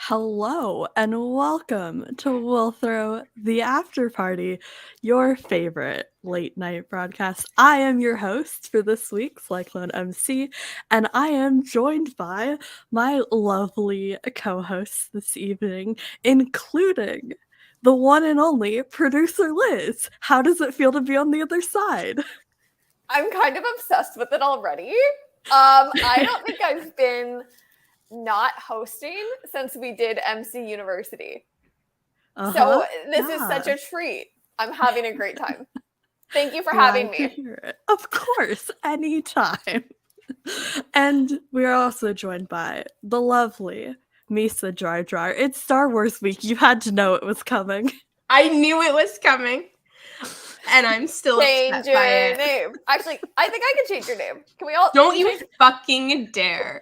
Hello and welcome to We'll Throw the After Party, your favorite late night broadcast. I am your host for this week's Cyclone MC, and I am joined by my lovely co-hosts this evening, including the one and only producer Liz. How does it feel to be on the other side? I'm kind of obsessed with it already. I don't think I've been not hosting since we did MC University. So this is such a treat. I'm having a great time. Thank you for having me. Hear it. Of course, anytime. And we're also joined by the lovely Misa Dry. It's Star Wars week. You had to know it was coming. I knew it was coming. And I'm still change your name. Actually, I think I can change your name. Can we all? Don't you fucking dare.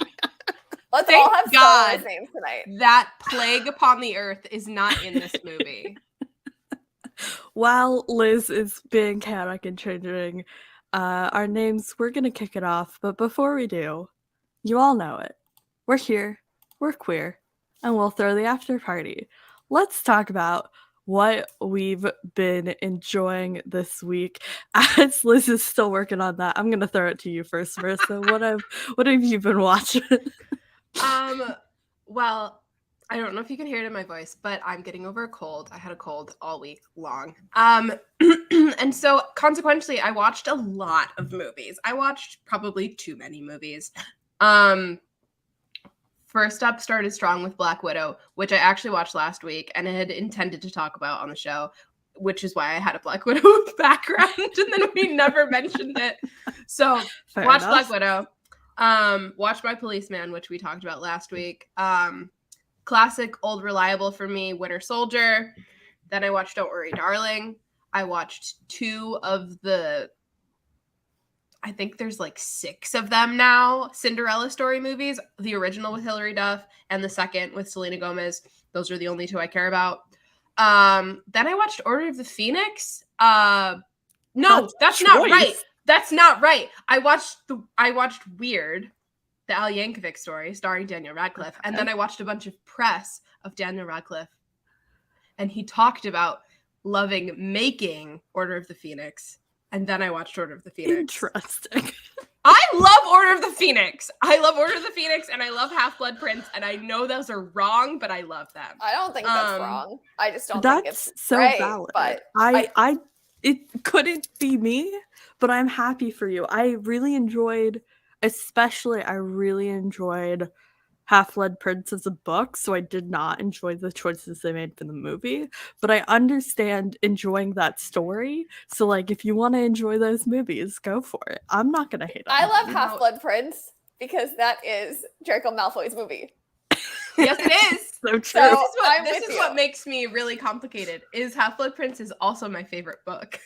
Let's all have Star Wars names tonight. That plague upon the earth is not in this movie. While Liz is being chaotic and changing our names, we're going to kick it off. But before we do, you all know it. We're here, we're queer, and we'll throw the after party. Let's talk about what we've been enjoying this week. As Liz is still working on that, I'm going to throw it to you first, Marissa. What have you been watching? Well, I don't know if you can hear it in my voice, but I'm getting over a cold. I had a cold all week long. And so consequently, I watched a lot of movies. I watched probably too many movies. First up, started strong with Black Widow, which I actually watched last week and I had intended to talk about on the show, which is why I had a Black Widow background and then we never mentioned it. So watch Black Widow. Watch My Policeman, which we talked about last week. Classic, old, reliable for me, Winter Soldier. Then I watched Don't Worry, Darling. I watched two of the, I think there's like 6 of them now, Cinderella story movies. The original with Hilary Duff and the second with Selena Gomez. Those are the only 2 I care about. Then I watched Order of the Phoenix. No, that's not right. That's not right. I watched Weird, the Al Yankovic story starring Daniel Radcliffe, and then I watched a bunch of press of Daniel Radcliffe, and he talked about loving making Order of the Phoenix, and then I watched Order of the Phoenix. Interesting. I love Order of the Phoenix. I love Order of the Phoenix, and I love Half-Blood Prince, and I know those are wrong, but I love them. I don't think that's wrong. I just don't think it's so right, valid. But it couldn't be me, but I'm happy for you. I really enjoyed Half-Blood Prince as a book, so I did not enjoy the choices they made for the movie, but I understand enjoying that story. So, like, if you want to enjoy those movies, go for it. I'm not gonna hate on I love Half-Blood Prince because that is Draco Malfoy's movie. Yes, it is. So true. So this is what makes me really complicated. Is Half-Blood Prince is also my favorite book.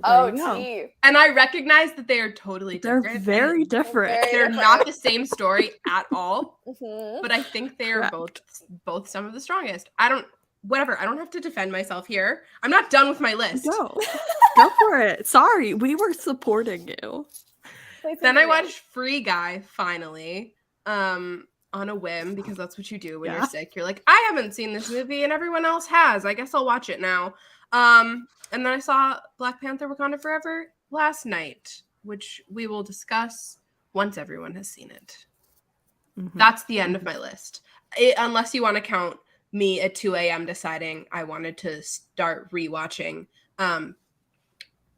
Oh, gee. And I recognize that they are totally different. They're very different. They're not the same story at all. Mm-hmm. But I think they are both some of the strongest. I don't have to defend myself here. I'm not done with my list. No. Go for it. Sorry, we were supporting you. Then I watched Free Guy finally. On a whim, because that's what you do when you're sick. You're like, I haven't seen this movie and everyone else has. I guess I'll watch it now. And then I saw Black Panther Wakanda Forever last night, which we will discuss once everyone has seen it. Mm-hmm. That's the end of my list. Unless you want to count me at 2 a.m. deciding I wanted to start rewatching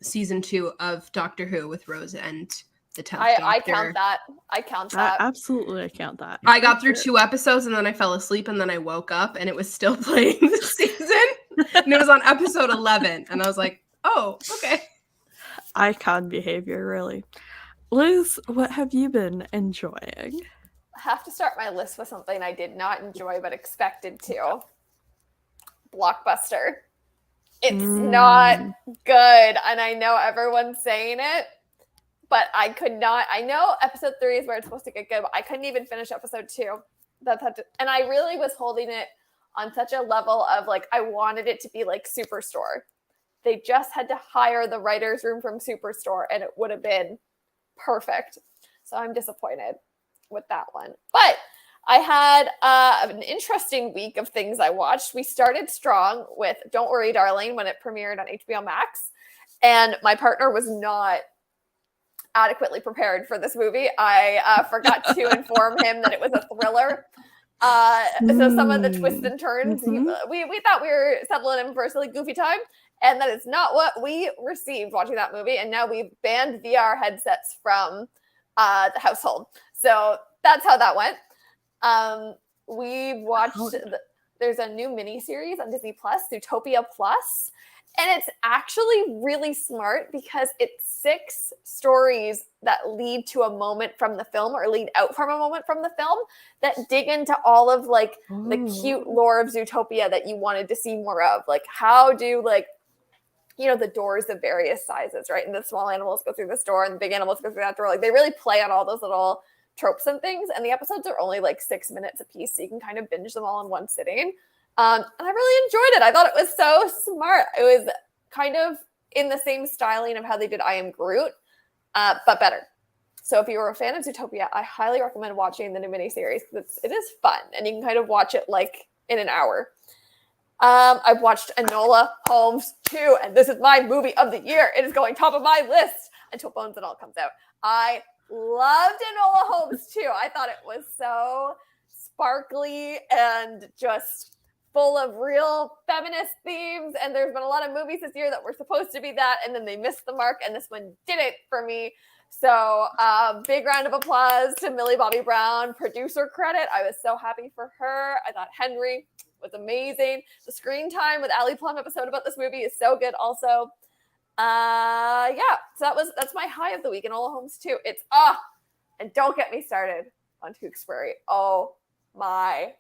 season 2 of Doctor Who with Rose and the 10th I count that. I count that. Absolutely, I count that. I got through 2 episodes and then I fell asleep and then I woke up and it was still playing this season. And it was on episode 11. And I was like, oh, okay. Icon behavior, really. Liz, what have you been enjoying? I have to start my list with something I did not enjoy but expected to. Blockbuster. It's not good. And I know everyone's saying it. But I could not. I know episode 3 is where it's supposed to get good, but I couldn't even finish episode 2. And I really was holding it on such a level of like, I wanted it to be like Superstore. They just had to hire the writer's room from Superstore and it would have been perfect. So I'm disappointed with that one. But I had an interesting week of things I watched. We started strong with Don't Worry, Darling when it premiered on HBO Max. And my partner was not adequately prepared for this movie. I forgot to inform him that it was a thriller. So some of the twists and turns, we thought we were settling in for a silly, goofy time. And that is not what we received watching that movie. And now we've banned VR headsets from the household. So that's how that went. We watched, there's a new miniseries on Disney Plus, Zootopia Plus, and it's actually really smart because it's 6 stories that lead to a moment from the film or lead out from a moment from the film that dig into all of like the cute lore of Zootopia that you wanted to see more of. Like how do like, you know, the doors of various sizes, right? And the small animals go through this door and the big animals go through that door. Like they really play on all those little tropes and things, and the episodes are only like 6 minutes a piece, so you can kind of binge them all in one sitting. And I really enjoyed it. I thought it was so smart. It was kind of in the same styling of how they did I Am Groot, but better. So if you were a fan of Zootopia, I highly recommend watching the new miniseries because it is fun, and you can kind of watch it like in an hour. I've watched Enola Holmes 2, and this is my movie of the year. It is going top of my list until Bones and All comes out. I loved Enola Holmes 2. I thought it was so sparkly and just full of real feminist themes. And there's been a lot of movies this year that were supposed to be that, and then they missed the mark, and this one did it for me. So big round of applause to Millie Bobby Brown, producer credit. I was so happy for her. I thought Henry was amazing. The screen time with Ali Plum episode about this movie is so good also. So that's my high of the week. Enola Holmes 2. It's and don't get me started on Tewksbury. Oh my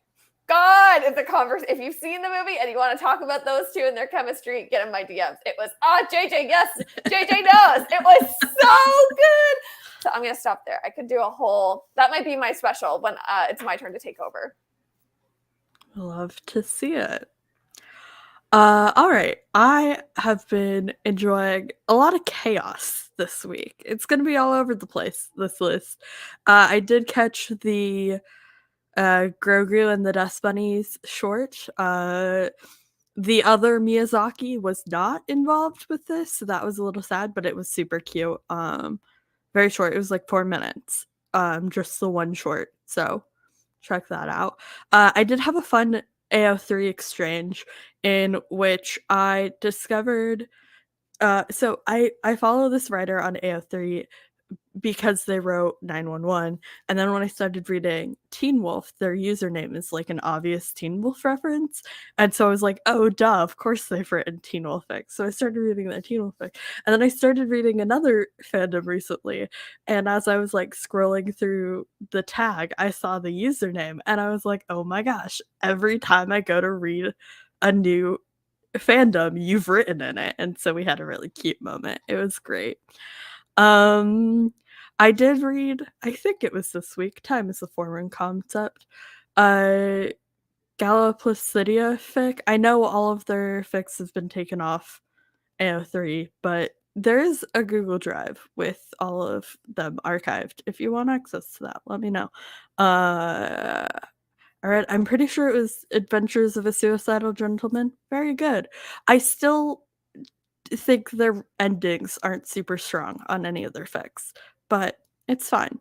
God, it's a conversation. If you've seen the movie and you want to talk about those two and their chemistry, get in my DMs. It was JJ, yes, JJ knows. It was so good. So I'm gonna stop there. I could do a whole. That might be my special when it's my turn to take over. Love to see it. All right. I have been enjoying a lot of chaos this week. It's going to be all over the place, this list. I did catch the Grogu and the Dust Bunnies short. The other Miyazaki was not involved with this, so that was a little sad, but it was super cute. Very short. It was like 4 minutes. Just the one short. So check that out. I did have a fun AO3 exchange in which I discovered so I follow this writer on AO3 because they wrote 911, and then when I started reading Teen Wolf, their username is like an obvious Teen Wolf reference, and so I was like, oh duh, of course they've written Teen Wolf fic. So I started reading that Teen Wolf fic, and then I started reading another fandom recently, and as I was like scrolling through the tag, I saw the username, and I was like, oh my gosh, every time I go to read a new fandom, you've written in it. And so we had a really cute moment. It was great. I did read, I think it was this week, Time is a Foreign Concept, Gala Placidia fic. I know all of their fics have been taken off AO3, but there is a Google Drive with all of them archived. If you want access to that, let me know. All right, I'm pretty sure it was Adventures of a Suicidal Gentleman. Very good. I still think their endings aren't super strong on any of their fics, but it's fine.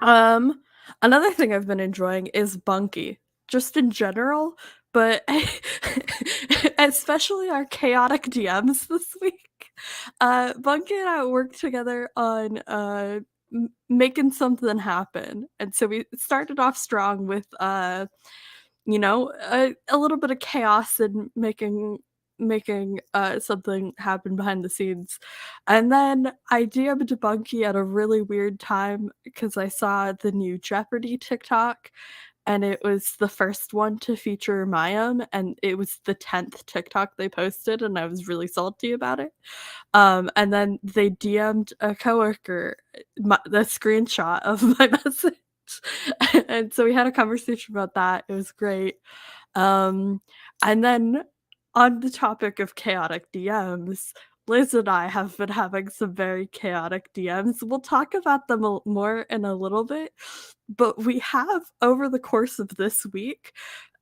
Another thing I've been enjoying is Bucky, just in general, but especially our chaotic DMs this week. Bucky and I worked together on making something happen, and so we started off strong with a little bit of chaos and making something happen behind the scenes. And then I DM'd Bucky at a really weird time because I saw the new Jeopardy TikTok, and it was the first one to feaure Mayim, and it was the 10th TikTok they posted, and I was really salty about it. And then they DM'd a coworker the screenshot of my message. And so we had a conversation about that. It was great. And then on the topic of chaotic DMs, Liz and I have been having some very chaotic DMs. We'll talk about them more in a little bit, but we have, over the course of this week,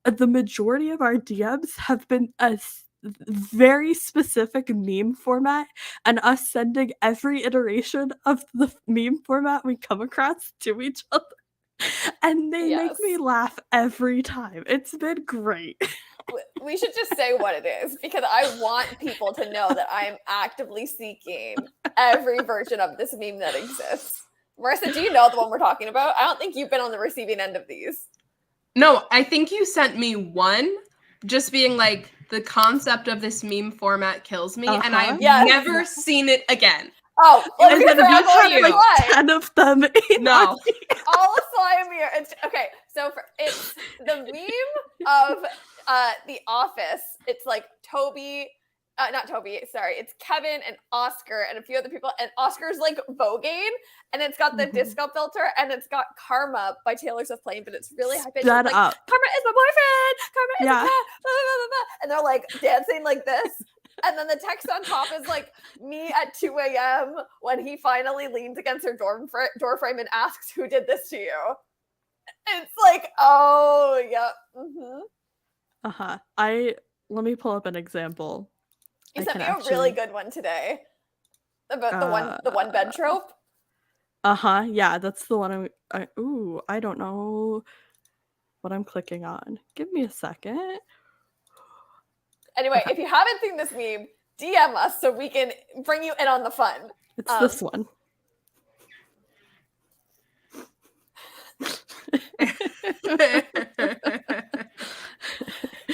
the majority of our DMs have been a very specific meme format, and us sending every iteration of the meme format we come across to each other. And they make me laugh every time. It's been great. We should just say what it is, because I want people to know that I am actively seeking every version of this meme that exists. Marissa, do you know the one we're talking about? I don't think you've been on the receiving end of these. No, I think you sent me one just being like, the concept of this meme format kills me, and I've never seen it again. Oh, and then you have like 10 of them. No. All of slime here. Okay, so it's the meme of The Office. It's like it's Kevin and Oscar and a few other people, and Oscar's like voguing, and it's got the disco filter, and it's got Karma by Taylor Swift playing, but it's really high pitched. Like, Karma is my boyfriend. Karma is my blah, blah, blah, blah. And they're like dancing like this. And then the text on top is like me at 2 a.m. when he finally leans against her door frame and asks, "Who did this to you?" It's like, oh yeah. Let me pull up an example. You sent me a really good one today about the one bed trope. Yeah, that's the one I don't know what I'm clicking on. Give me a second. Anyway, if you haven't seen this meme, DM us so we can bring you in on the fun. It's this one.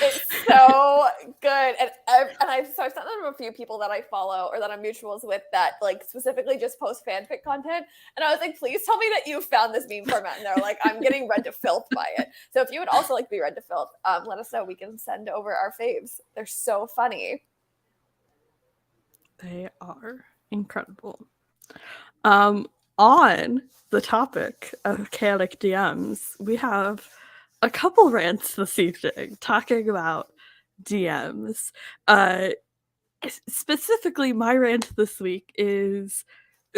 It's so good, and I've sent them to a few people that I follow or that I'm mutuals with that like specifically just post fanfic content, and I was like, please tell me that you found this meme format, and they're like, I'm getting read to filth by it. So if you would also like to be read to filth, let us know. We can send over our faves. They're so funny. They are incredible. On the topic of chaotic DMs, we have a couple rants this evening talking about DMs. Specifically, my rant this week is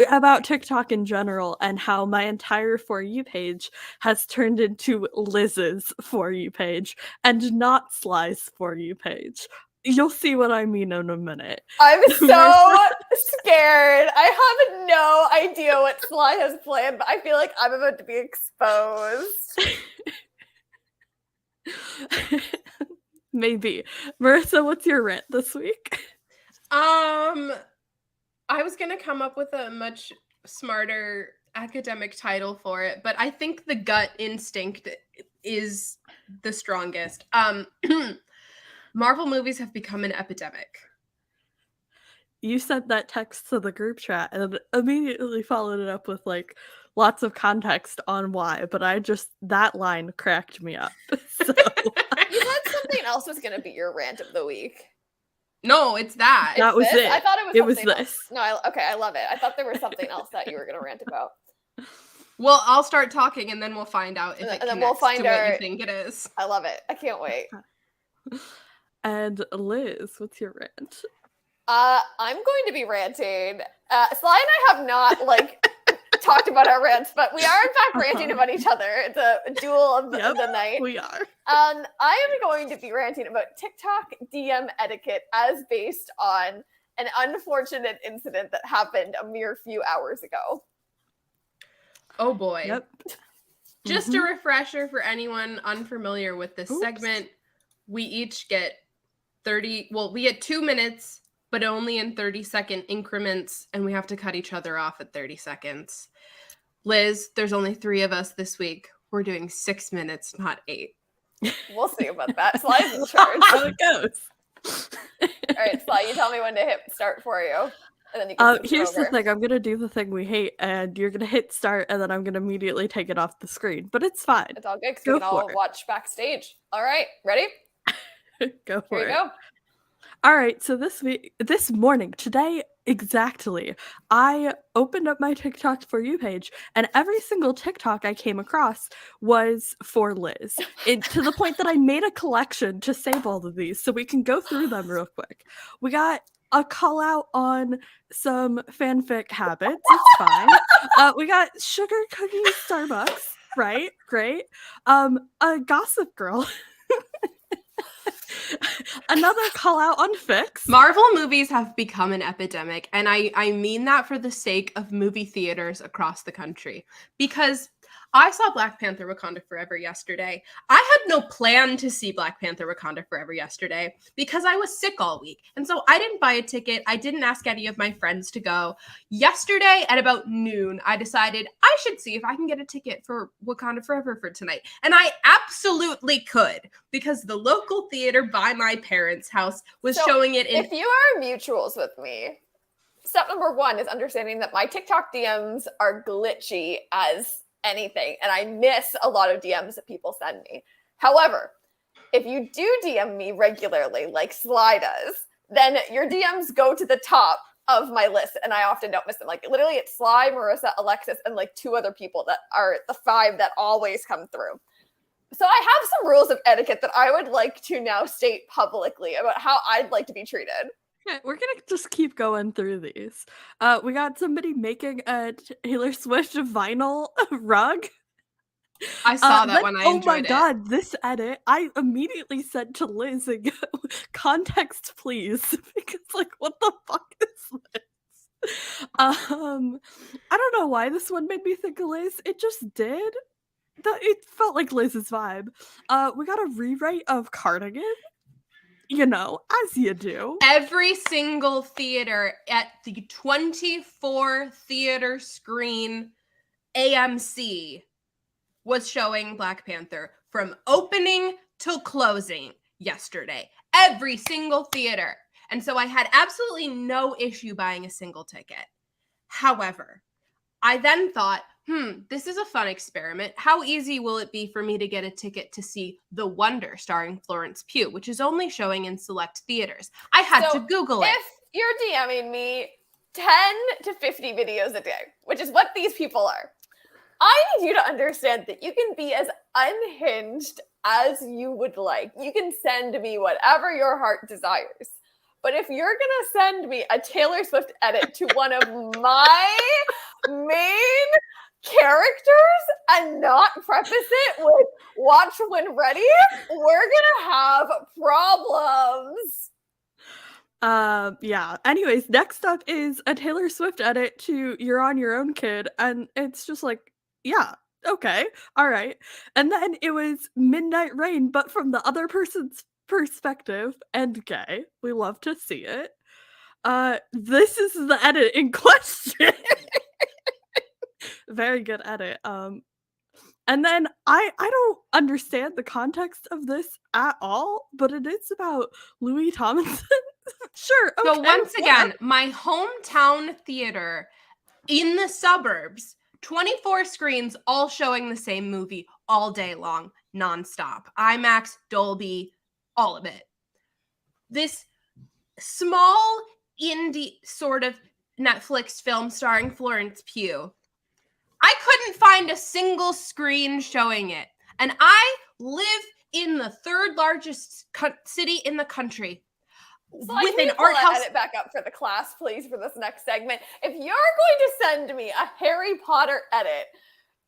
about TikTok in general and how my entire For You page has turned into Liz's For You page and not Sly's For You page. You'll see what I mean in a minute. I'm so scared. I have no idea what Sly has planned, but I feel like I'm about to be exposed. Maybe. Marissa, what's your rant this week? I was gonna come up with a much smarter academic title for it, but I think the gut instinct is the strongest. Marvel movies have become an epidemic. You sent that text to the group chat and immediately followed it up with like lots of context on why, but that line cracked me up. So. You said something else was going to be your rant of the week. No, it's that. That was it. I thought it was something this. else. No, I love it. I thought there was something else that you were going to rant about. Well, I'll start talking and then we'll find out if it connects to what you think it is. I love it. I can't wait. And Liz, what's your rant? I'm going to be ranting. Sly and I have not talked about our rants, but we are in fact ranting about each other. It's a duel of the night. We are. I am going to be ranting about TikTok DM etiquette as based on an unfortunate incident that happened a mere few hours ago. Oh boy. Yep. Just a refresher for anyone unfamiliar with this segment. We each get we get 2 minutes, but only in 30-second increments, and we have to cut each other off at 30 seconds. Liz, there's only 3 of us this week. We're doing 6 minutes, not 8. We'll see about that. Sly's in charge. How it goes. All right, Sly, you tell me when to hit start for you. And then you can here's the thing. I'm going to do the thing we hate, and you're going to hit start, and then I'm going to immediately take it off the screen. But it's fine. It's all good because we can all watch backstage. All right, ready? Go for it. Here you go. All right, so this morning, today exactly, I opened up my TikTok For You page, and every single TikTok I came across was for Liz. To the point that I made a collection to save all of these, so we can go through them real quick. We got a call out on some fanfic habits. It's fine. We got sugar cookie Starbucks, right? Great. A Gossip Girl. Another call out on fics. Marvel movies have become an epidemic, and I mean that for the sake of movie theaters across the country. Because I saw Black Panther Wakanda Forever yesterday. I had no plan to see Black Panther Wakanda Forever yesterday because I was sick all week. And so I didn't buy a ticket. I didn't ask any of my friends to go. Yesterday at about noon, I decided I should see if I can get a ticket for Wakanda Forever for tonight. And I absolutely could because the local theater by my parents' house was showing it in... If you are mutuals with me, step number 1 is understanding that my TikTok DMs are glitchy as anything, and I miss a lot of DMs that people send me. However, if you do DM me regularly, like Sly does, then your DMs go to the top of my list, and I often don't miss them. Like, literally, it's Sly, Marissa, Alexis, and like 2 other people that are the 5 that always come through. So I have some rules of etiquette that I would like to now state publicly about how I'd like to be treated. Okay, we're gonna just keep going through these. We got somebody making a Taylor Swift vinyl rug. I saw that when I enjoyed it. Oh my god, this edit, I immediately said to Liz, context please, because like, what the fuck is this? I don't know why this one made me think of Liz. It just did. It felt like Liz's vibe. We got a rewrite of Cardigan. You know, as you do. Every single theater at the 24 theater screen AMC was showing Black Panther from opening till closing yesterday. Every single theater. And so I had absolutely no issue buying a single ticket. However, I then thought, this is a fun experiment. How easy will it be for me to get a ticket to see The Wonder starring Florence Pugh, which is only showing in select theaters? I had to Google it. If you're DMing me 10 to 50 videos a day, which is what these people are, I need you to understand that you can be as unhinged as you would like. You can send me whatever your heart desires. But if you're going to send me a Taylor Swift edit to one of my main characters and not preface it with watch when ready, we're gonna have problems. Yeah. Anyways, next up is a Taylor Swift edit to You're on Your Own, Kid, and it's just like, yeah, okay, all right. And then it was Midnight Rain, but from the other person's perspective, and gay. We love to see it. This is the edit in question. Very good edit. And then I don't understand the context of this at all, but it is about Louis Tomlinson. Sure. Okay, so once again, my hometown theater in the suburbs, 24 screens all showing the same movie all day long, nonstop. IMAX, Dolby, all of it. This small indie sort of Netflix film starring Florence Pugh, I couldn't find a single screen showing it. And I live in the 3rd largest city in the country. So with an art house. Edit back up for the class, please, for this next segment. If you're going to send me a Harry Potter edit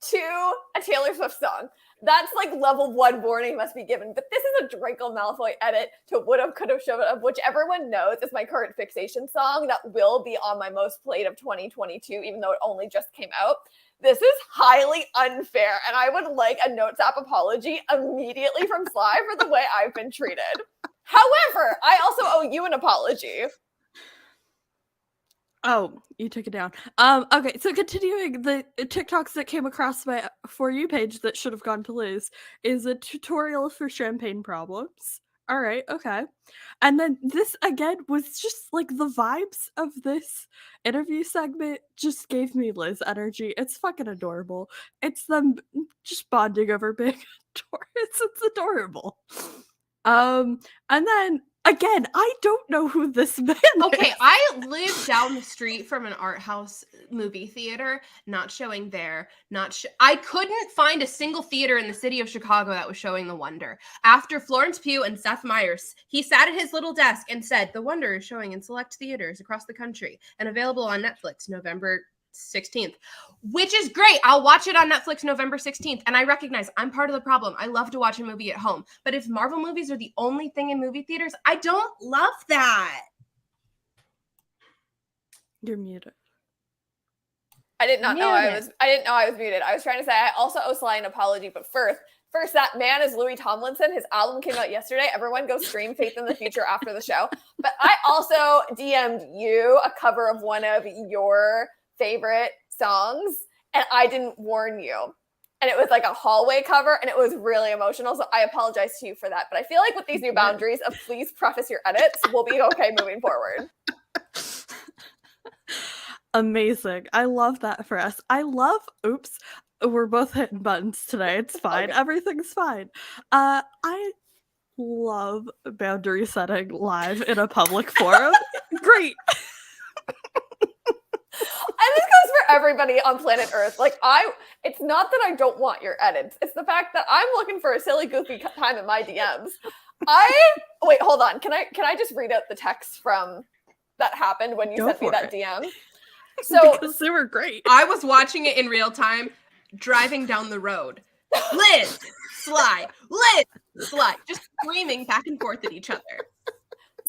to a Taylor Swift song, that's like level 1 warning must be given. But this is a Draco Malfoy edit to Would've, Could've, Should've, which everyone knows is my current fixation song that will be on my most played of 2022, even though it only just came out. This is highly unfair, and I would like a notes app apology immediately from Sly for the way I've been treated. However, I also owe you an apology. Oh, you took it down. Okay, so continuing, the TikToks that came across my For You page that should have gone to Liz is a tutorial for champagne problems. All right, okay. And then this again was just like the vibes of this interview segment just gave me Liz energy. It's fucking adorable. It's them just bonding over big Taurus. It's adorable. And then Again, I don't know who this man Okay, is. I live down the street from an art house movie theater, not showing there. I couldn't find a single theater in the city of Chicago that was showing The Wonder. After Florence Pugh and Seth Meyers, he sat at his little desk and said, The Wonder is showing in select theaters across the country and available on Netflix November 16th, which is great. I'll watch it on Netflix November 16th. And I recognize I'm part of the problem. I love to watch a movie at home. But if Marvel movies are the only thing in movie theaters, I don't love that. You're muted. I did not know I was muted. I was trying to say I also owe Sly an apology, but first, that man is Louis Tomlinson. His album came out yesterday. Everyone go stream Faith in the Future after the show. But I also DM'd you a cover of one of your favorite songs, and I didn't warn you. And it was like a hallway cover, and it was really emotional. So I apologize to you for that. But I feel like with these new boundaries of please preface your edits, we'll be okay moving forward. Amazing. I love that for us. Oops, we're both hitting buttons today. It's fine. Okay. Everything's fine. I love boundary setting live in a public forum. Great. And this goes for everybody on planet Earth. Like it's not that I don't want your edits. It's the fact that I'm looking for a silly, goofy time in my DMs. Wait, hold on. Can I just read out the text from that happened when you sent me that DM? So because they were great. I was watching it in real time, driving down the road. Liz, Sly, just screaming back and forth at each other.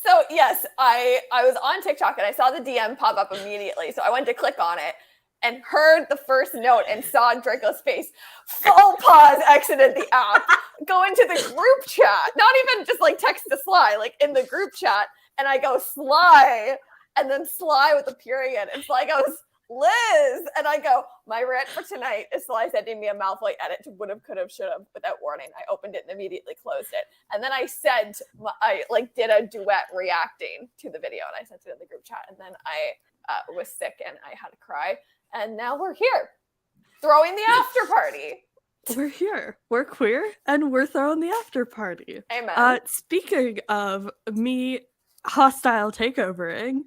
So yes, I was on TikTok and I saw the DM pop up immediately. So I went to click on it and heard the first note and saw Draco's face. Full pause, exited the app, go into the group chat, not even just like text to Sly, like in the group chat. And I go, Sly, and then Sly with a period. And Sly goes, Liz. And I go, my rant for tonight is Sly sending me a Malfoy edit to would've, could've, should've without warning. I opened it and immediately closed it. And then I did a duet reacting to the video and I sent it in the group chat. And then I was sick and I had to cry. And now we're here throwing the after party. We're here. We're queer and we're throwing the after party. Amen. Speaking of me hostile takeovering,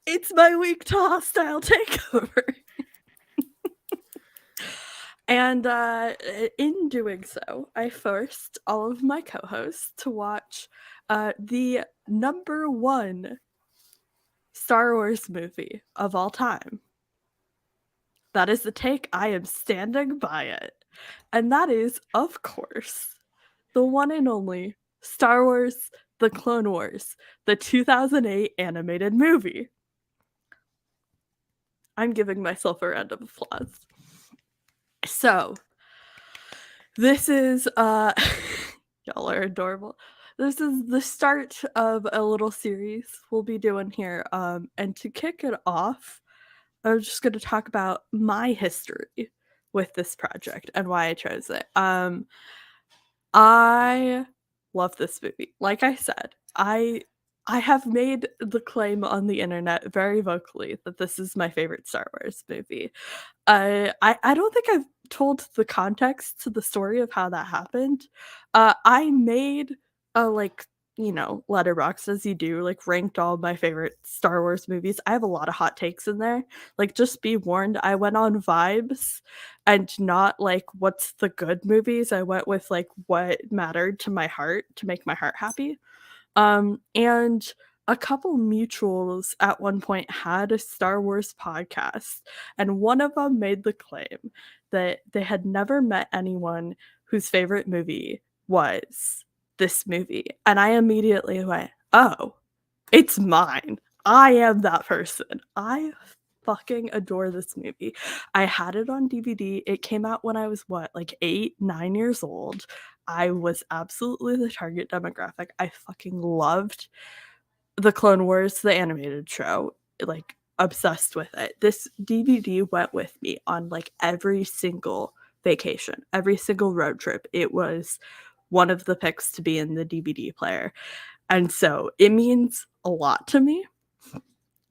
it's my week to hostile takeover. And in doing so, I forced all of my co-hosts to watch the #1 Star Wars movie of all time. That is the take. I am standing by it. And that is, of course, the one and only Star Wars The Clone Wars, the 2008 animated movie. I'm giving myself a round of applause. So, this is, y'all are adorable. This is the start of a little series we'll be doing here. And to kick it off, I'm just going to talk about my history with this project and why I chose it. I love this movie. Like I said, I have made the claim on the internet very vocally that this is my favorite Star Wars movie. I don't think I've told the context to the story of how that happened. I made a letterbox, as you do, like ranked all my favorite Star Wars movies. I have a lot of hot takes in there. Like, just be warned, I went on vibes and not like what's the good movies. I went with like what mattered to my heart to make my heart happy. And a couple mutuals at one point had a Star Wars podcast, and one of them made the claim that they had never met anyone whose favorite movie was this movie. And I immediately went, oh, it's mine. I am that person. I fucking adore this movie. I had it on DVD. It came out when I was 8, 9 years old. I was absolutely the target demographic. I fucking loved the Clone Wars, the animated show, like obsessed with it. This DVD went with me on like every single vacation, every single road trip. It was one of the picks to be in the DVD player. And so it means a lot to me.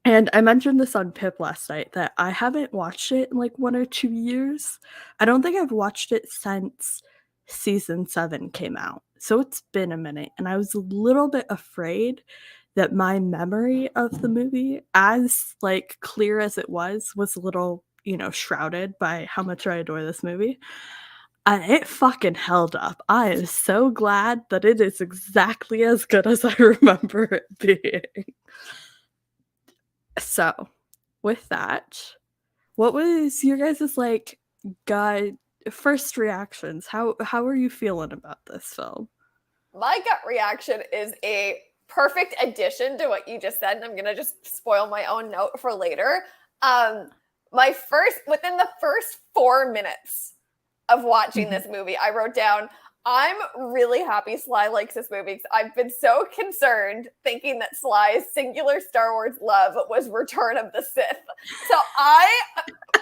And I mentioned this on Pip last night that I haven't watched it in like 1 or 2 years. I don't think I've watched it since season 7 came out. so it's been a minute, and I was a little bit afraid that my memory of the movie, as like clear as it was a little, shrouded by how much I adore this movie. And it fucking held up. I am so glad that it is exactly as good as I remember it being. So, with that, what was your guys' like gut first reactions? How are you feeling about this film? My gut reaction is a perfect addition to what you just said, and I'm gonna just spoil my own note for later. Within the first 4 minutes of watching this movie, I wrote down, I'm really happy Sly likes this movie because I've been so concerned thinking that Sly's singular Star Wars love was Return of the Sith. So I,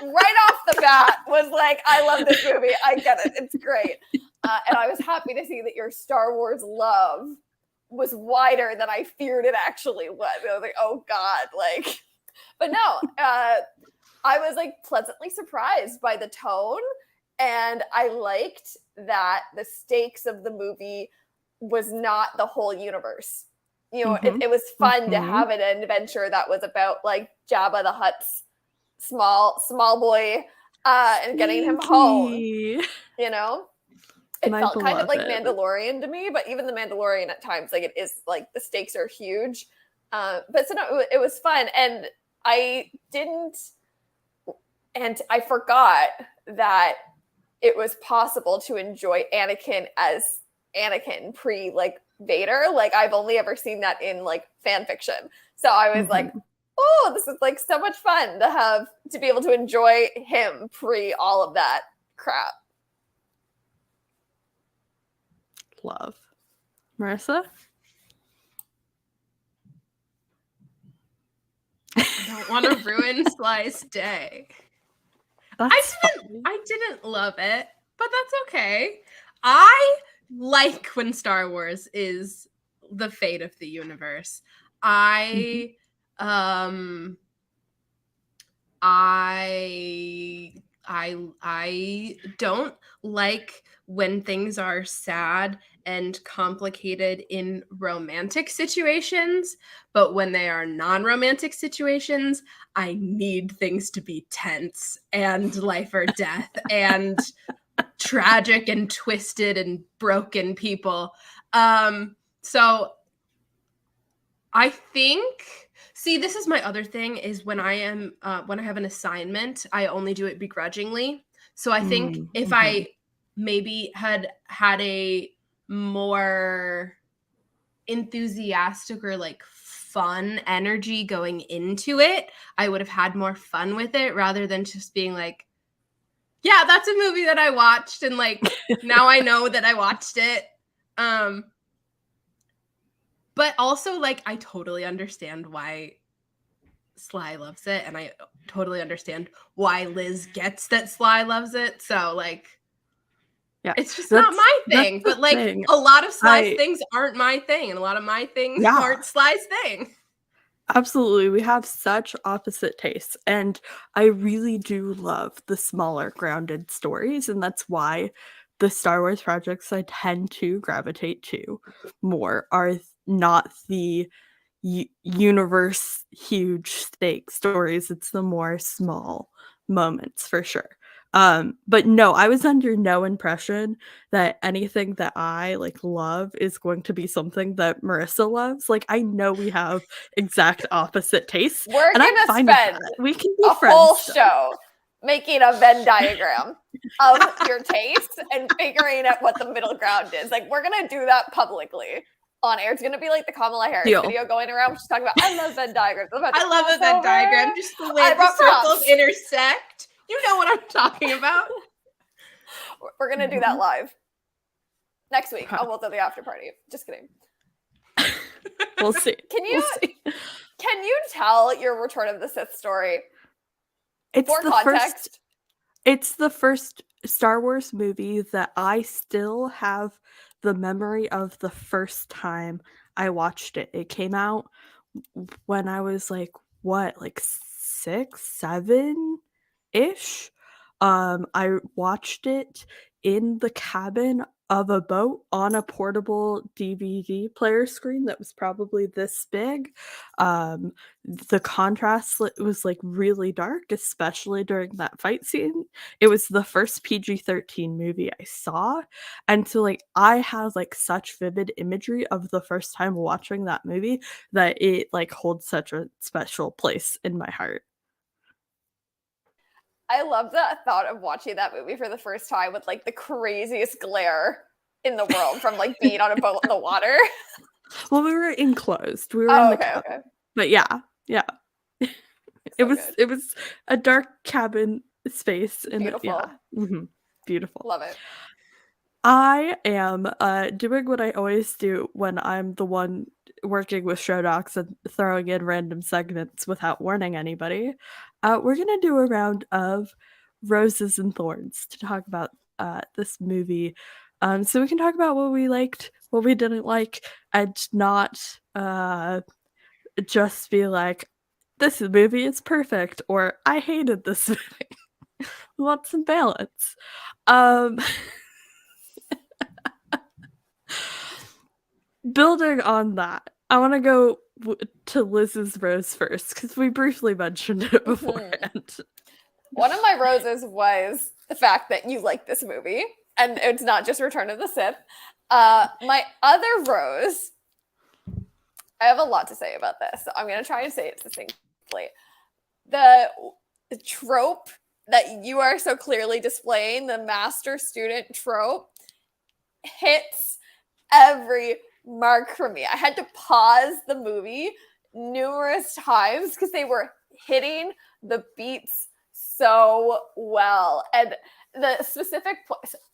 right off the bat, was like, I love this movie. I get it. It's great. And I was happy to see that your Star Wars love was wider than I feared it actually was. I was like, oh God, like, but no, I was like pleasantly surprised by the tone. And I liked that the stakes of the movie was not the whole universe. You know, it was fun to have an adventure that was about like Jabba the Hutt's small boy and getting him home. You know, it felt kind of like Mandalorian to me, but even the Mandalorian at times, like it is like the stakes are huge. But so no, it was fun, and I forgot that it was possible to enjoy Anakin as Anakin pre like Vader. Like I've only ever seen that in like fan fiction. So I was like, oh, this is like so much fun to be able to enjoy him pre all of that crap. Love. Marissa? I don't want to ruin Sly's day. I didn't love it, but that's okay. I like when Star Wars is the fate of the universe. I don't like when things are sad and complicated in romantic situations, but when they are non-romantic situations, I need things to be tense and life or death and tragic and twisted and broken people. So I think, this is my other thing is when I have an assignment, I only do it begrudgingly. So I think if I maybe had a more enthusiastic or like fun energy going into it, I would have had more fun with it rather than just being like, yeah, that's a movie that I watched and like now I know that I watched it. But also like I totally understand why Sly loves it, and I totally understand why Liz gets that Sly loves it. So like, yeah, it's just not my thing. But like a lot of Sly's things aren't my thing, and a lot of my things aren't Sly's thing. Absolutely. We have such opposite tastes, and I really do love the smaller grounded stories, and that's why the Star Wars projects I tend to gravitate to more are not the universe huge stake stories. It's the more small moments for sure. But no, I was under no impression that anything that I like love is going to be something that Marissa loves. Like I know we have exact opposite tastes. We're gonna spend we can be a whole show making a Venn diagram of your tastes and figuring out what the middle ground is. Like we're gonna do that publicly on air. It's gonna be like the Kamala Harris video going around. She's talking about, I love Venn diagrams. I love a Venn diagram. Just the way the circles intersect. You know what I'm talking about. We're gonna do that live next week on We'll Do the After Party. Just kidding. We'll see. Can you tell your Return of the Sith story? It's the first Star Wars movie that I still have the memory of the first time I watched it. It came out when I was like 6, 7-ish. I watched it in the cabin of a boat on a portable DVD player screen that was probably this big. The contrast was like really dark, especially during that fight scene. It was the first PG-13 movie I saw, and so like I have like such vivid imagery of the first time watching that movie that it like holds such a special place in my heart. I love the thought of watching that movie for the first time with like the craziest glare in the world from like being on a boat in the water. Well, we were enclosed. We were in the cabin. Okay. But yeah. So it was a dark cabin space and beautiful. Beautiful. Love it. I am doing what I always do when I'm the one working with show docs and throwing in random segments without warning anybody. We're gonna do a round of roses and thorns to talk about this movie. So we can talk about what we liked, what we didn't like, and not just be like, this movie is perfect, or I hated this movie. We want some balance. Building on that, I want to go to Liz's rose first because we briefly mentioned it beforehand. One of my roses was the fact that you like this movie, and it's not just Return of the Sith. My other rose, I have a lot to say about this, so I'm going to try and say it succinctly. The trope that you are so clearly displaying, the master-student trope, hits every mark for me. I had to pause the movie numerous times because they were hitting the beats so well. And the specific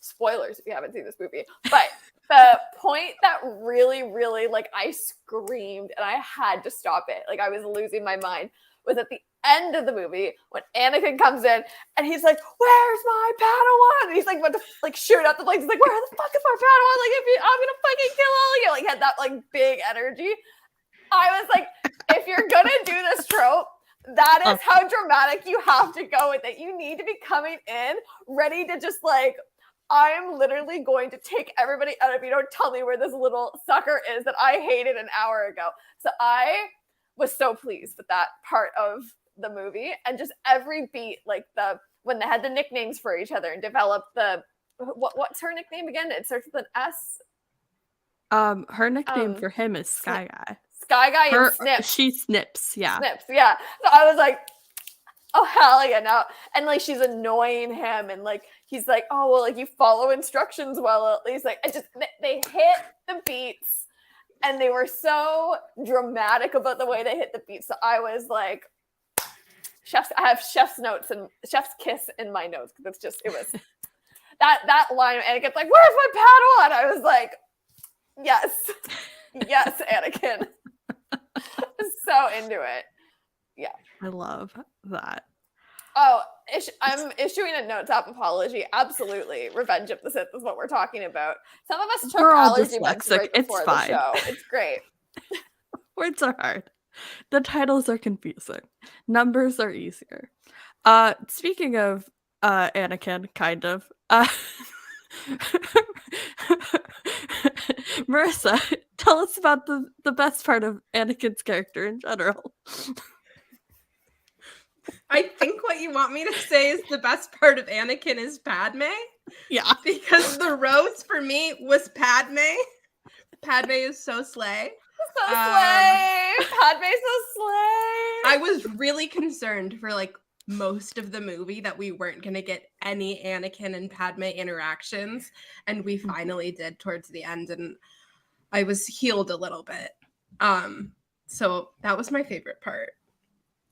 spoilers if you haven't seen this movie, but the point that really, really like I screamed and I had to stop it. Like I was losing my mind was at the end of the movie when Anakin comes in and he's like, "Where's my Padawan?" And he's like, "What to like shoot up the place?" He's like, "Where the fuck is my Padawan? Like, I'm gonna fucking kill all of you!" Like, had that like big energy. I was like, if you're gonna do this trope, that is how dramatic you have to go with it. You need to be coming in ready to just like, I'm literally going to take everybody out if you don't tell me where this little sucker is that I hated an hour ago. So I was so pleased with that part of the movie, and just every beat, like when they had the nicknames for each other and developed the what's her nickname again? It starts with an S. Her nickname for him is Sky Guy. Sky Guy and Snips. She Snips, yeah. Snips, yeah. So I was like, oh hell yeah, no. And like she's annoying him, and like he's like, oh well, like you follow instructions well at least. Like they hit the beats, and they were so dramatic about the way they hit the beats. So I was like, I have chef's notes and chef's kiss in my notes because it was that line. And it gets like, "Where's my Padawan?" I was like, yes, Anakin. So into it. Yeah, I love that. Oh, I'm issuing a notes app apology. Absolutely, Revenge of the Sith is what we're talking about. Some of us took allergy meds right before the show. It's great. Words are hard. The titles are confusing. Numbers are easier. Speaking of Anakin, kind of. Marissa, tell us about the best part of Anakin's character in general. I think what you want me to say is the best part of Anakin is Padme. Yeah. Because the rose for me was Padme. Padme is so slay. So slay. Padme's so slay. I was really concerned for like most of the movie that we weren't going to get any Anakin and Padme interactions, and we finally did towards the end, and I was healed a little bit. So that was my favorite part.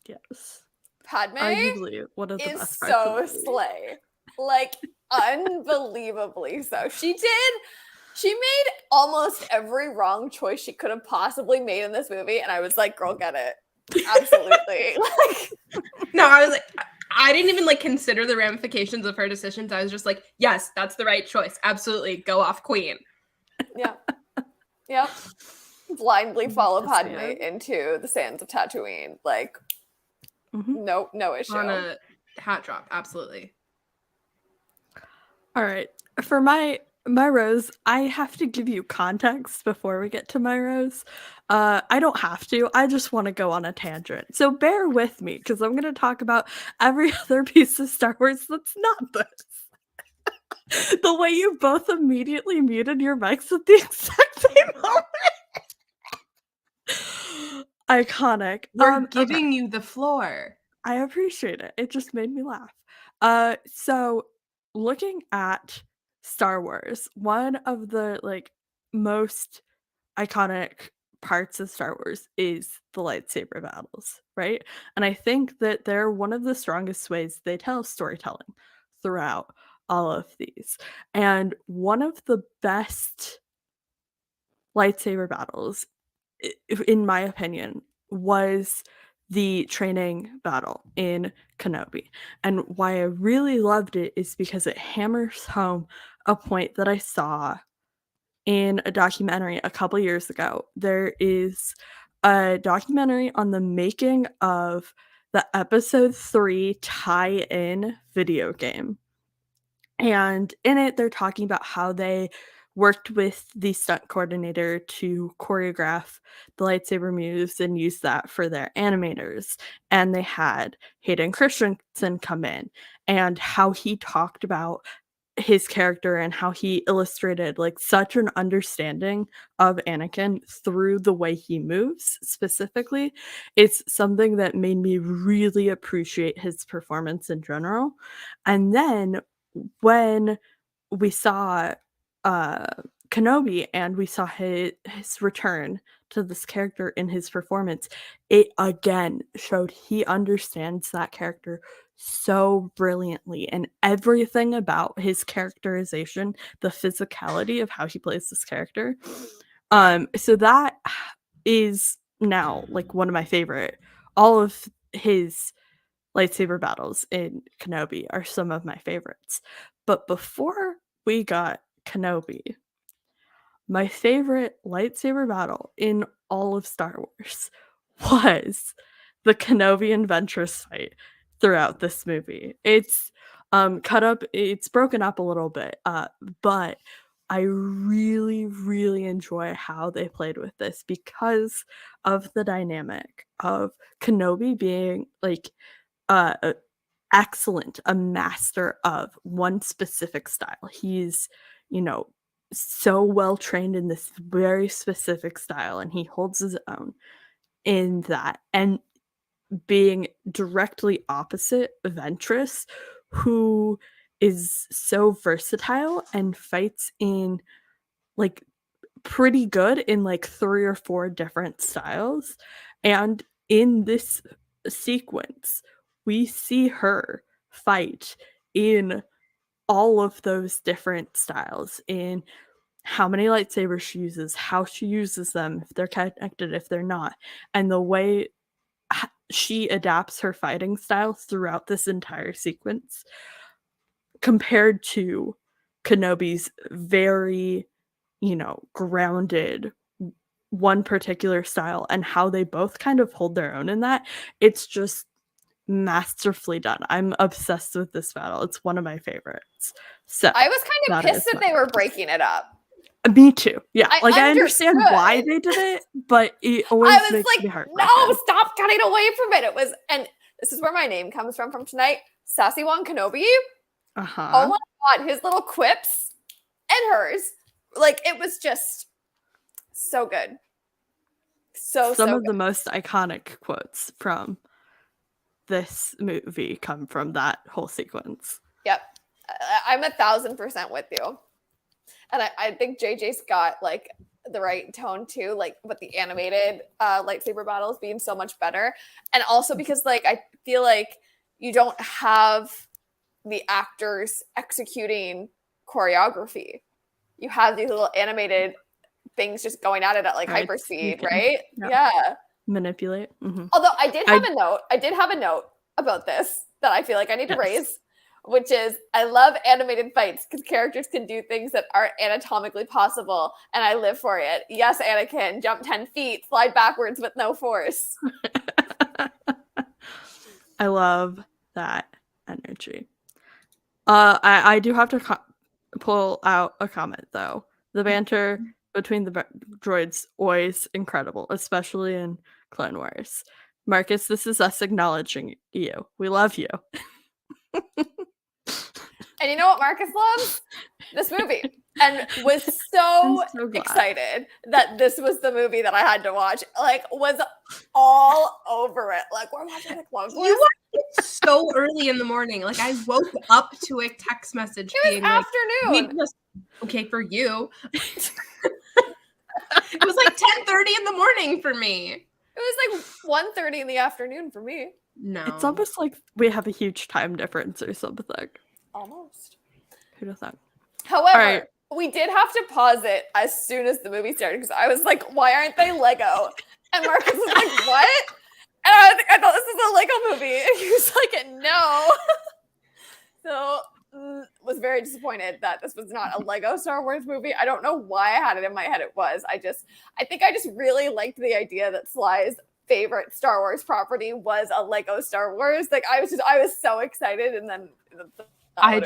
Yes. Padme arguably one of the best parts so of the movie. slay. Like unbelievably so. She made almost every wrong choice she could have possibly made in this movie, and I was like, girl, get it. Absolutely. Like, no, I was like, I didn't even like consider the ramifications of her decisions. I was just like, yes, that's the right choice. Absolutely. Go off, queen. Yeah. Yep. Blindly follow Padme into the sands of Tatooine. Like, no issue. On a hat drop. Absolutely. All right. For my my rose, I have to give you context before we get to my rose. I don't have to. I just want to go on a tangent. So bear with me because I'm going to talk about every other piece of Star Wars that's not this. The way you both immediately muted your mics at the exact same moment. Iconic. We're Okay. giving you the floor. I appreciate it. It just made me laugh. So looking at Star Wars, one of the most iconic parts of Star Wars is the lightsaber battles, right? And I think that they're one of the strongest ways they tell storytelling throughout all of these. And one of the best lightsaber battles, in my opinion, was the training battle in Kenobi. And why I really loved it is because it hammers home a point that I saw in a documentary a couple years ago. There is a documentary on the making of the episode 3 tie-in video game. And in it, they're talking about how they worked with the stunt coordinator to choreograph the lightsaber moves and use that for their animators. And they had Hayden Christensen come in and how he talked about his character and how he illustrated like such an understanding of Anakin through the way he moves specifically. It's something that made me really appreciate his performance in general. And then when we saw Kenobi and we saw his return to this character in his performance, it again showed he understands that character so brilliantly, and everything about his characterization, the physicality of how he plays this character. So that is now like one of my favorite. All of his lightsaber battles in Kenobi are some of my favorites. But before we got Kenobi, my favorite lightsaber battle in all of Star Wars was the Kenobi and Ventress fight throughout this movie. It's cut up, it's broken up a little bit, but I really, really enjoy how they played with this because of the dynamic of Kenobi being like excellent, a master of one specific style. He's, so well trained in this very specific style, and he holds his own in that. And being directly opposite Ventress, who is so versatile and fights in like pretty good in like 3 or 4 different styles. And in this sequence, we see her fight in all of those different styles, in how many lightsabers she uses, how she uses them, if they're connected, if they're not, and the way she adapts her fighting style throughout this entire sequence compared to Kenobi's very, grounded one particular style, and how they both kind of hold their own in that. It's just masterfully done. I'm obsessed with this battle. It's one of my favorites. So I was kind of pissed that they were breaking it up. Me too. Yeah. I understood understand why they did it, but it always makes me heartbroken. No, stop cutting away from it. It was, and this is where my name comes from tonight. Sassy Wan Kenobi. Uh-huh. Oh my God, his little quips and hers. Like, it was just so good. Some of the most iconic quotes from this movie come from that whole sequence. Yep. I'm 1,000% with you. And I think JJ's got like the right tone too, like with the animated lightsaber battles being so much better. And also because like I feel like you don't have the actors executing choreography. You have these little animated things just going at it at like hyperspeed, right? Yeah. Manipulate. Mm-hmm. Although I did have a note about this that I feel like I need to raise, which is I love animated fights because characters can do things that aren't anatomically possible, and I live for it. Yes, Anakin, jump 10 feet, slide backwards with no force. I love that energy. I do have to pull out a comment though. The banter between the droids always incredible, especially in Clone Wars. Marcus, this is us acknowledging you. We love you. And you know what Marcus loves? This movie. And was so glad. excited that this was the movie that I had to watch. Like, was all over it. Like, we're watching the Clone Wars. You watched it so early in the morning. Like, I woke up to a text message It was afternoon. Okay, for you. It was like 10:30 in the morning for me. It was like 1:30 in the afternoon for me. No. It's almost like we have a huge time difference or something. Almost. Who'd have thought? However, we did have to pause it as soon as the movie started because I was like, why aren't they Lego? And Marcus was like, what? And I was like, I thought this was a Lego movie. And he was like, no. So was very disappointed that this was not a Lego Star Wars movie. I don't know why I had it in my head. It was. I think I just really liked the idea that Sly's favorite Star Wars property was a Lego Star Wars. Like I was so excited, and then I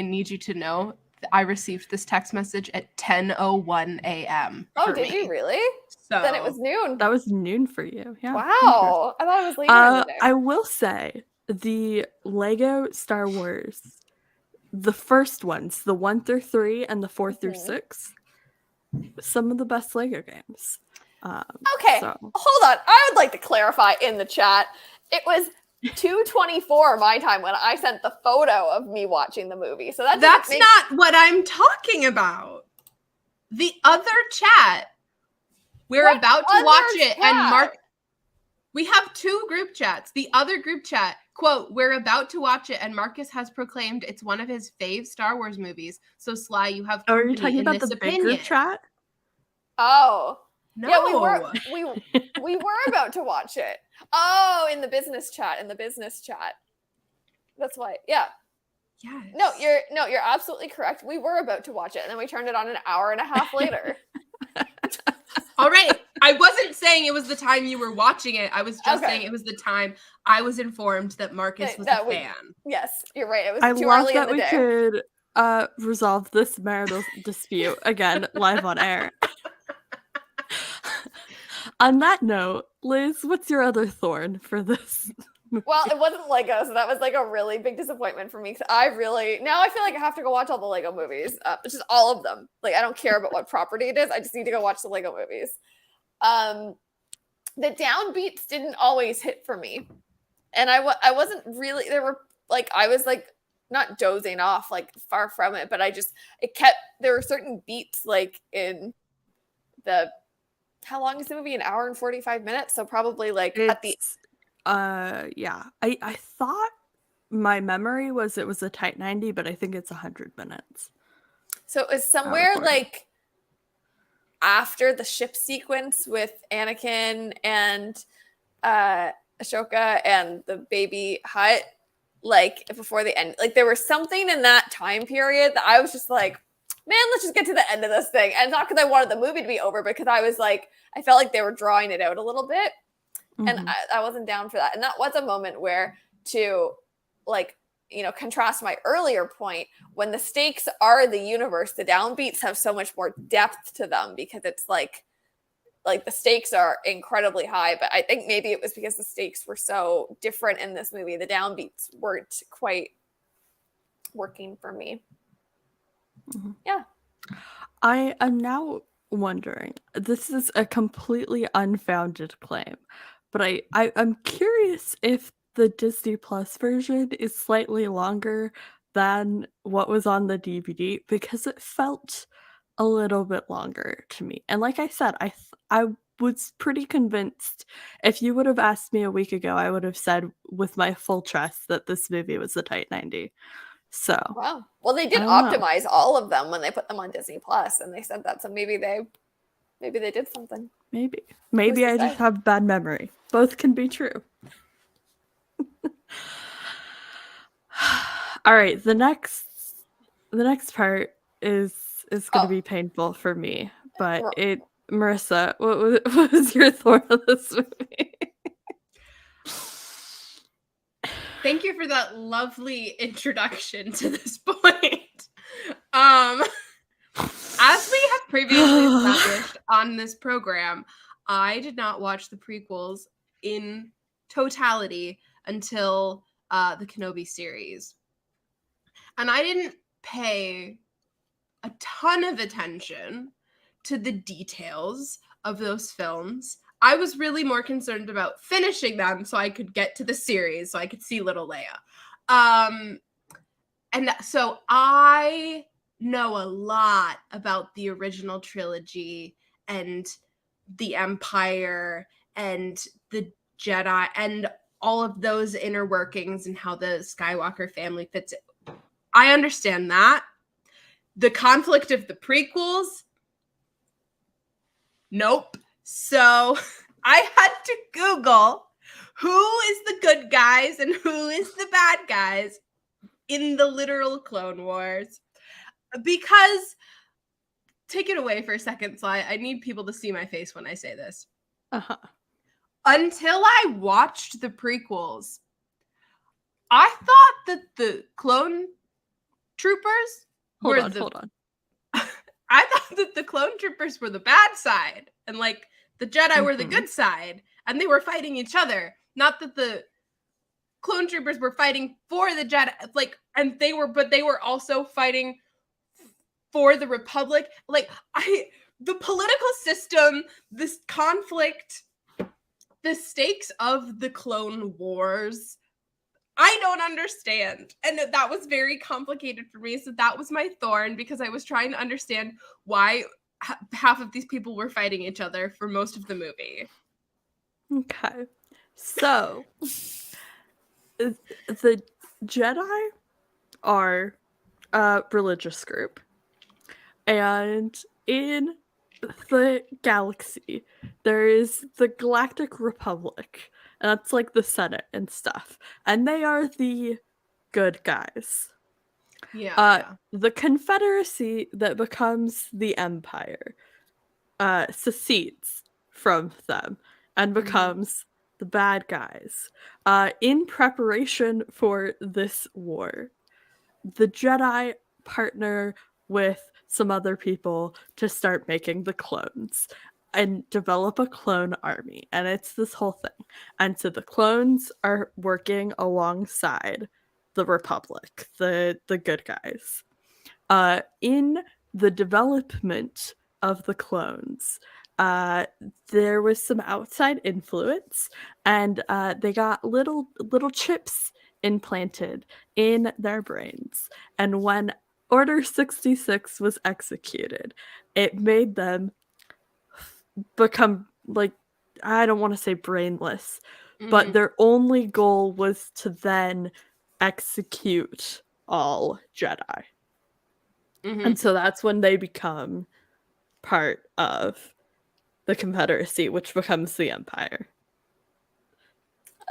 need you to know that I received this text message at 10:01 a.m. Oh, did you really? So then it was noon. That was noon for you. Yeah. Wow. I thought it was later in the day. I will say the Lego Star Wars, the first ones, the 1 through 3 and the 4 through 6, some of the best Lego games. Okay, hold on. I would like to clarify in the chat. It was 2:24 my time when I sent the photo of me watching the movie. So that's not what I'm talking about. The other chat. We're about to watch it, and Mark. We have 2 group chats. The other group chat, quote, we're about to watch it, and Marcus has proclaimed it's one of his fave Star Wars movies. So Sly, you have are you talking about the big group chat? Oh. No. Yeah, we were about to watch it. Oh, in the business chat. That's why. Yeah. Yes. No, you're absolutely correct. We were about to watch it, and then we turned it on an hour and a half later. All right. I wasn't saying it was the time you were watching it. I was just saying it was the time I was informed that Marcus was a fan. Yes, you're right. It was too early in the day. I love that we could resolve this marital dispute again live on air. On that note, Liz, what's your other thorn for this movie? Well, it wasn't Lego, so that was like a really big disappointment for me. Because now I feel like I have to go watch all the Lego movies, just all of them. Like I don't care about what property it is. I just need to go watch the Lego movies. The downbeats didn't always hit for me, and I wasn't really. I was like not dozing off, like far from it, but there were certain beats like in the. How long is the movie? An hour and 45 minutes. So probably like at the. Yeah. I thought my memory was it was a tight 90, but I think it's 100 minutes. So it was somewhere like after the ship sequence with Anakin and Ashoka and the baby Hutt, like before the end. Like there was something in that time period that I was just like, man, let's just get to the end of this thing. And not because I wanted the movie to be over, but because I felt like they were drawing it out a little bit. Mm-hmm. And I wasn't down for that. And that was a moment where to contrast my earlier point, when the stakes are the universe, the downbeats have so much more depth to them because it's like the stakes are incredibly high. But I think maybe it was because the stakes were so different in this movie. The downbeats weren't quite working for me. Mm-hmm. Yeah. I am now wondering, this is a completely unfounded claim, but I'm curious if the Disney Plus version is slightly longer than what was on the DVD, because it felt a little bit longer to me. And like I said, I was pretty convinced. If you would have asked me a week ago, I would have said with my full trust that this movie was a tight 90. So wow. Well, they did optimize all of them when they put them on Disney Plus, and they said that. So maybe they did something. Maybe I just have bad memory. Both can be true. All right, the next part is going to be painful for me, but Marissa, what was your thorn of this movie? Thank you for that lovely introduction to this point. As we have previously established on this program, I did not watch the prequels in totality until the Kenobi series. And I didn't pay a ton of attention to the details of those films. I was really more concerned about finishing them so I could get to the series, so I could see little Leia. And so I know a lot about the original trilogy and the Empire and the Jedi and all of those inner workings and how the Skywalker family fits it. I understand that. The conflict of the prequels, nope. So I had to Google who is the good guys and who is the bad guys in the literal Clone Wars. Because, take it away for a second, so I need people to see my face when I say this. Uh-huh. Until I watched the prequels, I thought that the clone troopers Hold on. I thought that the clone troopers were the bad side, and like the Jedi were the good side, and they were fighting each other. Not that the clone troopers were fighting for the Jedi, but they were also fighting for the Republic. The political system, this conflict, the stakes of the Clone Wars, I don't understand. And that was very complicated for me. So that was my thorn, because I was trying to understand why half of these people were fighting each other for most of the movie. Okay. So, the Jedi are a religious group. And in the galaxy, there is the Galactic Republic. And that's like the Senate and stuff. And they are the good guys. The Confederacy that becomes the Empire secedes from them and becomes the bad guys. In preparation for this war, the Jedi partner with some other people to start making the clones and develop a clone army. And it's this whole thing. And so the clones are working alongside the Republic, the good guys. In the development of the clones, there was some outside influence, and they got little chips implanted in their brains. And when Order 66 was executed, it made them become, like, I don't want to say brainless, but their only goal was to then execute all Jedi. And so that's when they become part of the Confederacy, which becomes the Empire.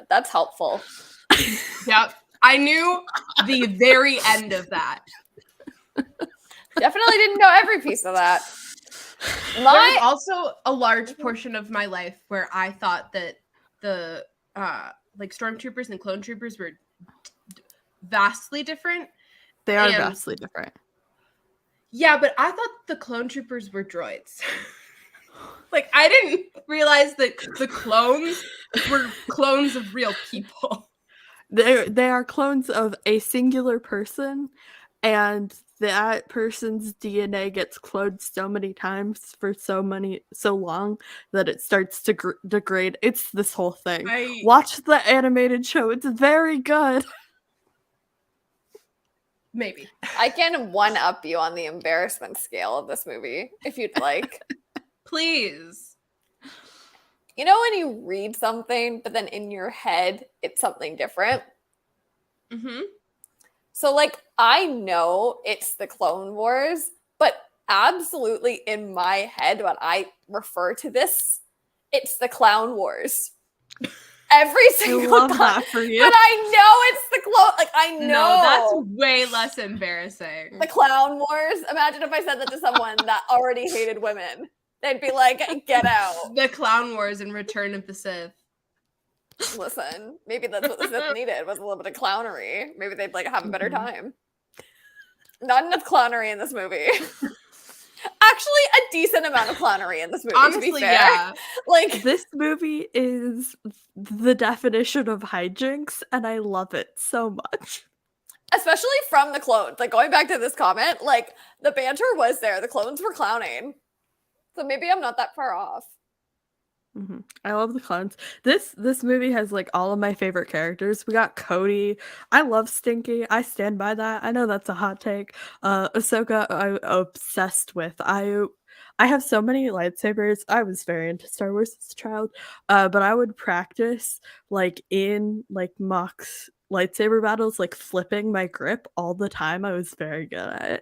That's helpful. Yep. I knew the very end of that. Definitely didn't know every piece of that. There was also a large portion of my life where I thought that the stormtroopers and clone troopers were vastly different. They are vastly different. Yeah, but I thought the clone troopers were droids. I didn't realize that the clones were clones of real people. They are clones of a singular person, and that person's DNA gets cloned so many times for so long that it starts to degrade. It's this whole thing. Watch the animated show. It's very good. Maybe. I can one-up you on the embarrassment scale of this movie, if you'd like. Please. You know when you read something, but then in your head, it's something different? Mm-hmm. So, I know it's the Clone Wars, but absolutely in my head, when I refer to this, it's the Clown Wars. Every single time. That for you. But I know it's the clone. I know. No, that's way less embarrassing. The Clown Wars. Imagine if I said that to someone that already hated women. They'd be like, get out. The Clown Wars and Return of the Sith. Listen, maybe that's what the Sith needed, was a little bit of clownery. Maybe they'd have a better time. Not enough clownery in this movie. Actually, a decent amount of clownery in this movie, Honestly, to be fair. yeah. Like, This movie is the definition of hijinks, and I love it so much. especially from the clones. Like, going back to this comment, like, the banter was there. The clones were clowning. So maybe I'm not that far off. Mm-hmm. I love the clones. This movie has like all of my favorite characters. We got Cody. I love Stinky. I stand by that. I know that's a hot take. Ahsoka, I'm obsessed with. I have so many lightsabers. I was very into Star Wars as a child. But I would practice like in like Mock's lightsaber battles, like flipping my grip all the time. I was very good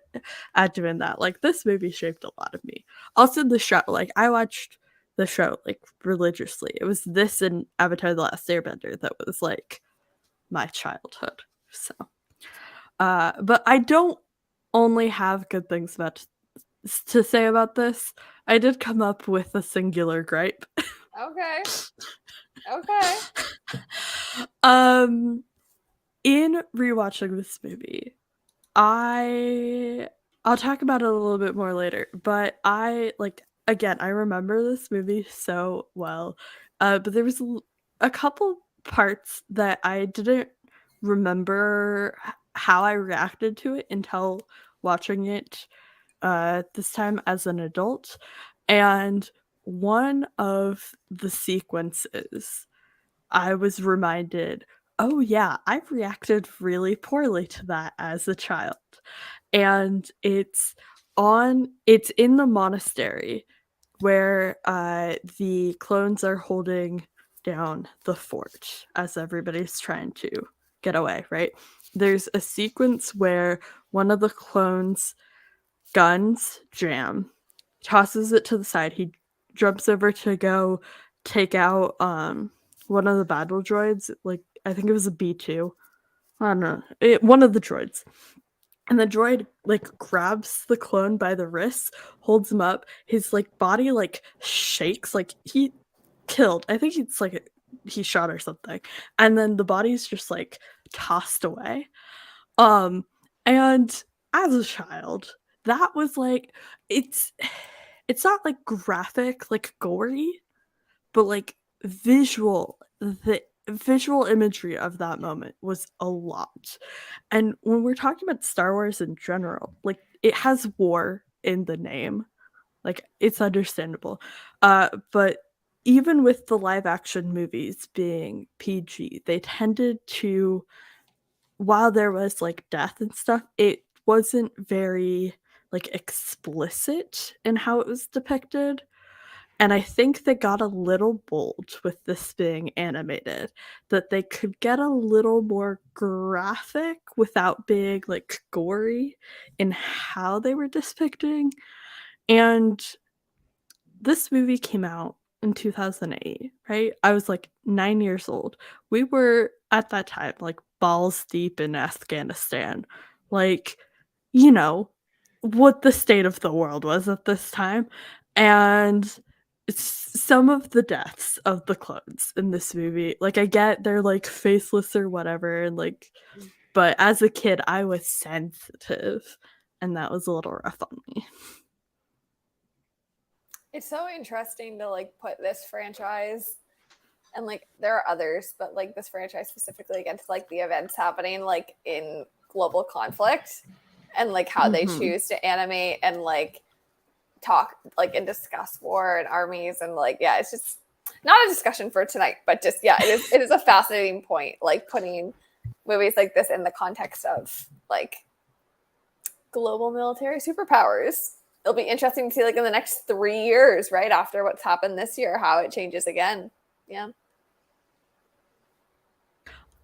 at doing that. Like this movie shaped a lot of me. Also the show, like I watched the show like religiously. It was this and Avatar: The Last Airbender that was like my childhood. So but I don't only have good things to say about this. I did come up with a singular gripe. Okay. In rewatching this movie, I'll talk about it a little bit more later, but I like again, I remember this movie so well. But there was a couple parts that I didn't remember how I reacted to it until watching it this time as an adult. And one of the sequences I was reminded, oh yeah, I've reacted really poorly to that as a child. And it's in the monastery where the clones are holding down the fort as everybody's trying to get away, right? There's a sequence where one of the clones' guns jam, tosses it to the side. He jumps over to go take out one of the battle droids, like I think it was a B2. I don't know. One of the droids. And the droid like grabs the clone by the wrists, holds him up. His like body like shakes, like he killed. I think it's like he shot or something. And then the body's just like tossed away. And as a child, that was like it's not like graphic, like gory, but like the visual imagery of that moment was a lot. And when we're talking about Star Wars in general, like it has war in the name. Like it's understandable. But even with the live action movies being PG, they tended to, while there was like death and stuff, it wasn't very like explicit in how it was depicted. And I think they got a little bold with this being animated, that they could get a little more graphic without being like gory in how they were depicting. And this movie came out in 2008, right? I was like 9 years old. We were at that time like balls deep in Afghanistan. Like, you know, what the state of the world was at this time. And some of the deaths of the clones in this movie, like I get they're like faceless or whatever, and like, but as a kid I was sensitive, and that was a little rough on me. It's so interesting to like put this franchise, and like there are others, but like this franchise specifically against like the events happening like in global conflict, and like how they choose to animate and like talk like and discuss war and armies, and like yeah, it's just not a discussion for tonight, but just yeah, it is a fascinating point, like putting movies like this in the context of like global military superpowers. It'll be interesting to see like in the next 3 years, right after what's happened this year, how it changes again. Yeah.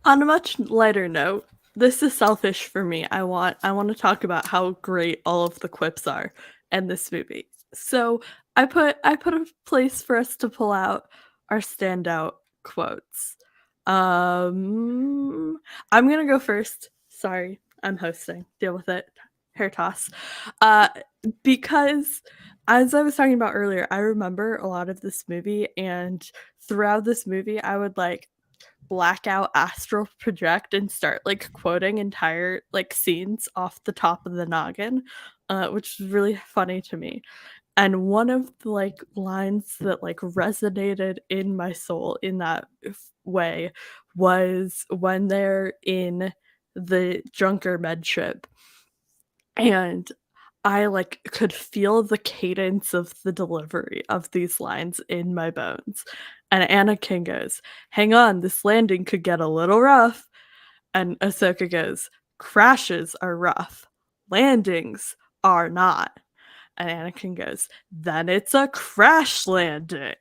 On a much lighter note, this is selfish for me. I want to talk about how great all of the quips are in this movie. So I put a place for us to pull out our standout quotes. I'm gonna go first. Sorry, I'm hosting. Deal with it. Hair toss. Because as I was talking about earlier, I remember a lot of this movie, and throughout this movie, I would like blackout astral project and start like quoting entire like scenes off the top of the noggin, which is really funny to me. And one of the like lines that like resonated in my soul in that way was when they're in the Junker med ship, and I like could feel the cadence of the delivery of these lines in my bones. And Anakin goes, "Hang on, this landing could get a little rough." And Ahsoka goes, "Crashes are rough. Landings are not." And Anakin goes, "Then it's a crash landing."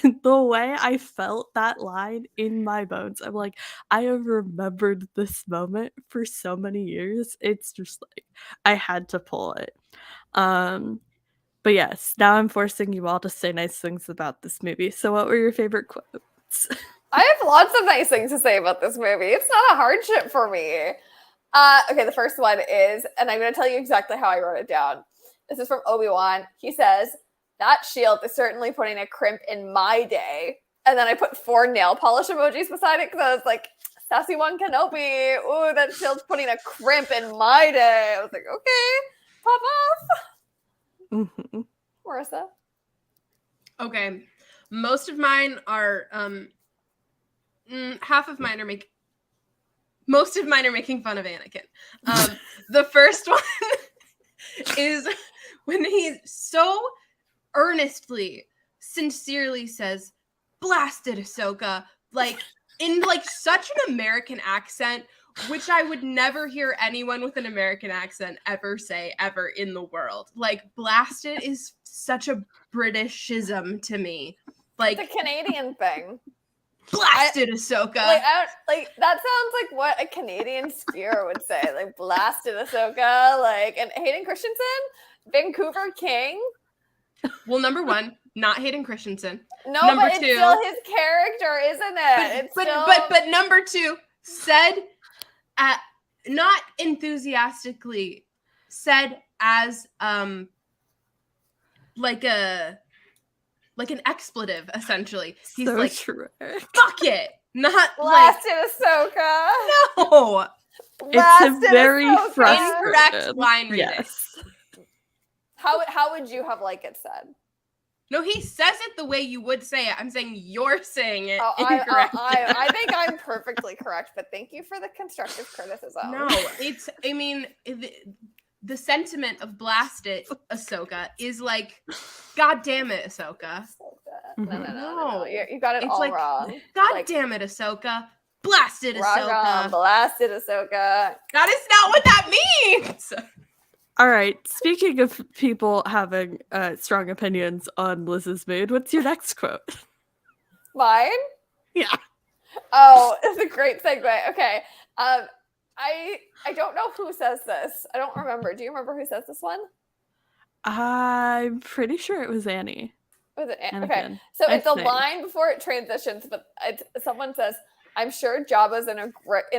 And the way I felt that line in my bones, I'm like, I have remembered this moment for so many years. It's just like I had to pull it. But yes, now I'm forcing you all to say nice things about this movie. So what were your favorite quotes? I have lots of nice things to say about this movie. It's not a hardship for me. Okay, the first one is, and I'm going to tell you exactly how I wrote it down. This is from Obi-Wan. He says, "That shield is certainly putting a crimp in my day." And then I put 4 nail polish emojis beside it because I was like, "Sassy one Kenobi. Ooh, that shield's putting a crimp in my day." I was like, okay, pop off. Mm-hmm. Marissa? Okay. Most of mine are half of mine are most of mine are making fun of Anakin. The first one is when he so earnestly, sincerely says, "Blasted, Ahsoka," like in like such an American accent, which I would never hear anyone with an American accent ever say ever in the world. Like, blasted is such a Britishism to me. Like, It's a Canadian thing. Blasted, Ahsoka. Like that sounds like what a Canadian skier would say. Like, "Blasted, Ahsoka." Like, and Hayden Christensen, Vancouver King. Well, number 1, not Hayden Christensen. No, Number but it's 2, still his character, isn't it? but number 2 said, not enthusiastically, said as like an expletive, essentially. He's so like, true. "Fuck it," not "Blasted, Ahsoka." no. It's a very Ahsoka. frustrating. Incorrect line reading. Yes. How would you have like it said? No, he says it the way you would say it. I'm saying you're saying it Oh, incorrect. I think I'm perfectly correct, but thank you for the constructive criticism. No, I mean, the sentiment of "blasted, Ahsoka" is like, "God damn it, Ahsoka." No. You got it It's all like, wrong. "God Like, damn it, Ahsoka. Blasted, rock on, Ahsoka." "Blasted, Ahsoka." That is not what that means. All right. Speaking of people having strong opinions on Liz's mood, what's your next quote? Mine? Yeah. Oh, it's a great segue. Okay. I don't know who says this. I don't remember. Do you remember who says this one? I'm pretty sure it was Annie. Was it Anakin, okay? So I it's a think. line before it transitions, but someone says, "I'm sure Jabba's in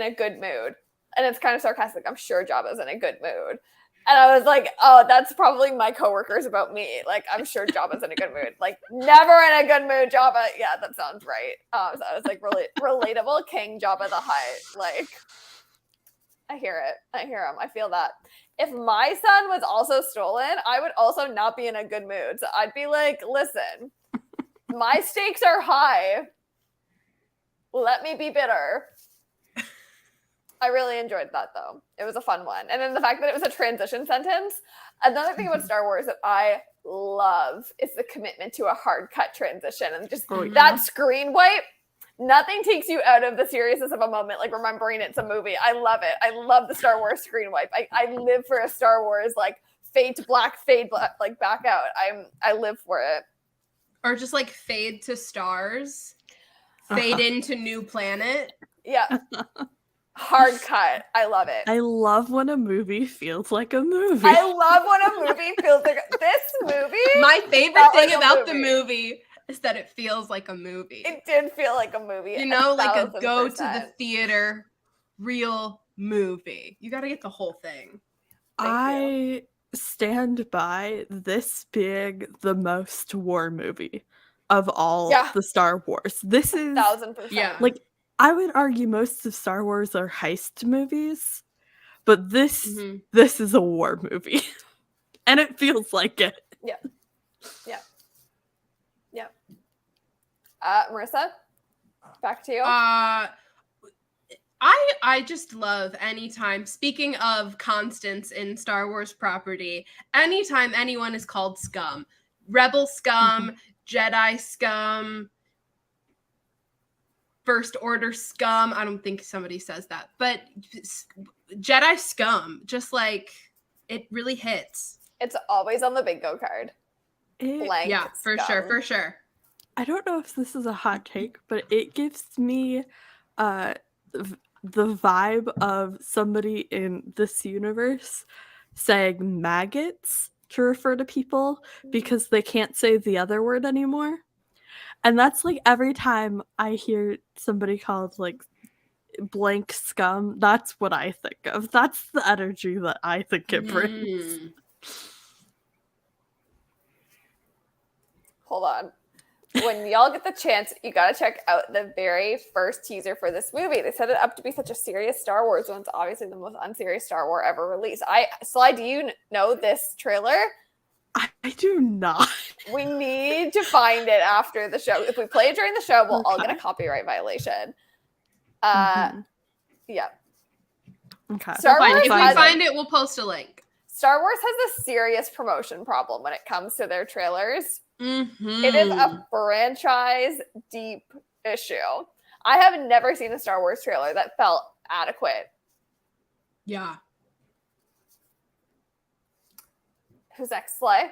a good mood," and it's kind of sarcastic. "I'm sure Jabba's in a good mood," and I was like, "Oh, that's probably my coworkers about me." Like, "I'm sure Jabba's in a good mood." Like, "Never in a good mood, Jabba." Yeah, that sounds right. So I was like, really relatable, King Jabba the Hutt. Like, I hear it. I hear him. I feel that. If my son was also stolen, I would also not be in a good mood. So I'd be like, "Listen, my stakes are high. Let me be bitter." I really enjoyed that, though. It was a fun one. And then the fact that it was a transition sentence. Another thing about Star Wars that I love is the commitment to a hard cut transition. And just that screen wipe, nothing takes you out of the seriousness of a moment, like remembering it's a movie. I love it. I love the Star Wars screen wipe. I live for a Star Wars, like, fade black, like, back out. I live for it. Or just like fade to stars, fade into new planet. Yeah. Hard cut. I love it. I love when a movie feels like a movie. I love when a movie feels like this movie. My favorite felt thing like a about the movie. movie is that it feels like a movie. It did feel like a movie. You know, like a 1,000%. go to the theater real movie. You got to get the whole thing. I stand by this being the most war movie of all the Star Wars. This is 1000%. Yeah. like, I would argue most of Star Wars are heist movies, but this is a war movie. And it feels like it. Yeah. Marissa, back to you. I just love anytime, speaking of constants in Star Wars property, anytime anyone is called scum. Rebel scum, Jedi scum, First Order scum. I don't think somebody says that, but Jedi scum, just like, it really hits. It's always on the bingo card. Blank yeah, for scum. sure. I don't know if this is a hot take, but it gives me the vibe of somebody in this universe saying maggots to refer to people because they can't say the other word anymore. And that's like every time I hear somebody called like blank scum, that's what I think of. That's the energy that I think it brings. Hold on. When y'all get the chance, you gotta check out the very first teaser for this movie. They set it up to be such a serious Star Wars one. It's obviously the most unserious Star Wars ever released. Sly, do you know this trailer? I do not. We need to find it after the show. If we play it during the show, we'll all get a copyright violation. Yeah. Okay. Star Wars, if we find it, we'll post a link. Star Wars has a serious promotion problem when it comes to their trailers. It is a franchise deep issue. I have never seen a Star Wars trailer that felt adequate. Yeah. Who's next? Slay?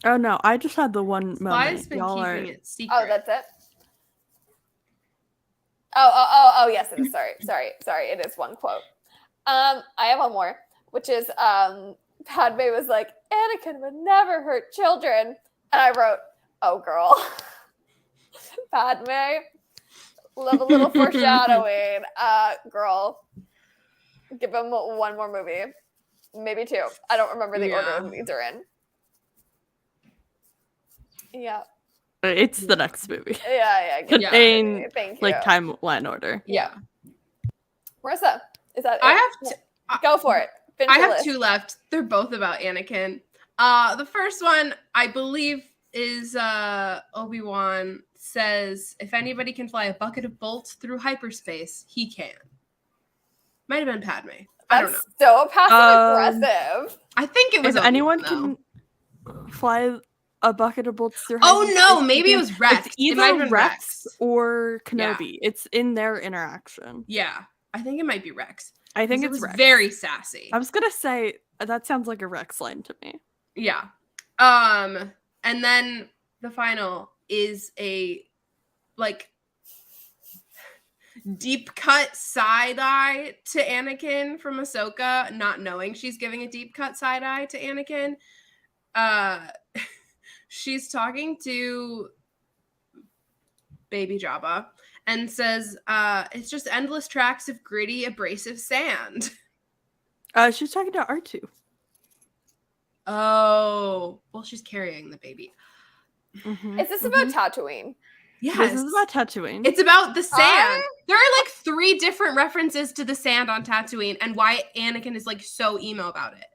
Oh no, I just had the one moment. Sly's been keeping it secret. Oh, that's it? Oh, yes, it is. Sorry. It is one quote. I have one more, which is Padme was like, Anakin would never hurt children. And I wrote, oh, girl. Padme, love a little foreshadowing. Girl, give him one more movie. Maybe two. I don't remember the order the movies are in. Yeah. It's the next movie. Yeah. In Thank you. like timeline order. Yeah. Marissa, is that it? I have Go for it. I have two left. They're both about Anakin. The first one, I believe, is Obi-Wan says, if anybody can fly a bucket of bolts through hyperspace, he can. Might have been Padme. I don't know. So passive aggressive. I think it was If anyone Obi-Wan, can fly a bucket of bolts through hyperspace. Oh no, maybe it was Rex. It's either Rex or Kenobi. Yeah. It's in their interaction. Yeah. I think it might be Rex. I think it was Rex. Very sassy. I was gonna say that sounds like a Rex line to me. Yeah. And then the final is a like deep cut side eye to Anakin from Ahsoka, not knowing she's giving a deep cut side eye to Anakin. She's talking to Baby Jabba and says, it's just endless tracks of gritty, abrasive sand. She's talking to R2. Oh, well, she's carrying the baby. Is this about Tatooine? Yes. This is about Tatooine. It's about the sand. There are like 3 different references to the sand on Tatooine and why Anakin is like so emo about it.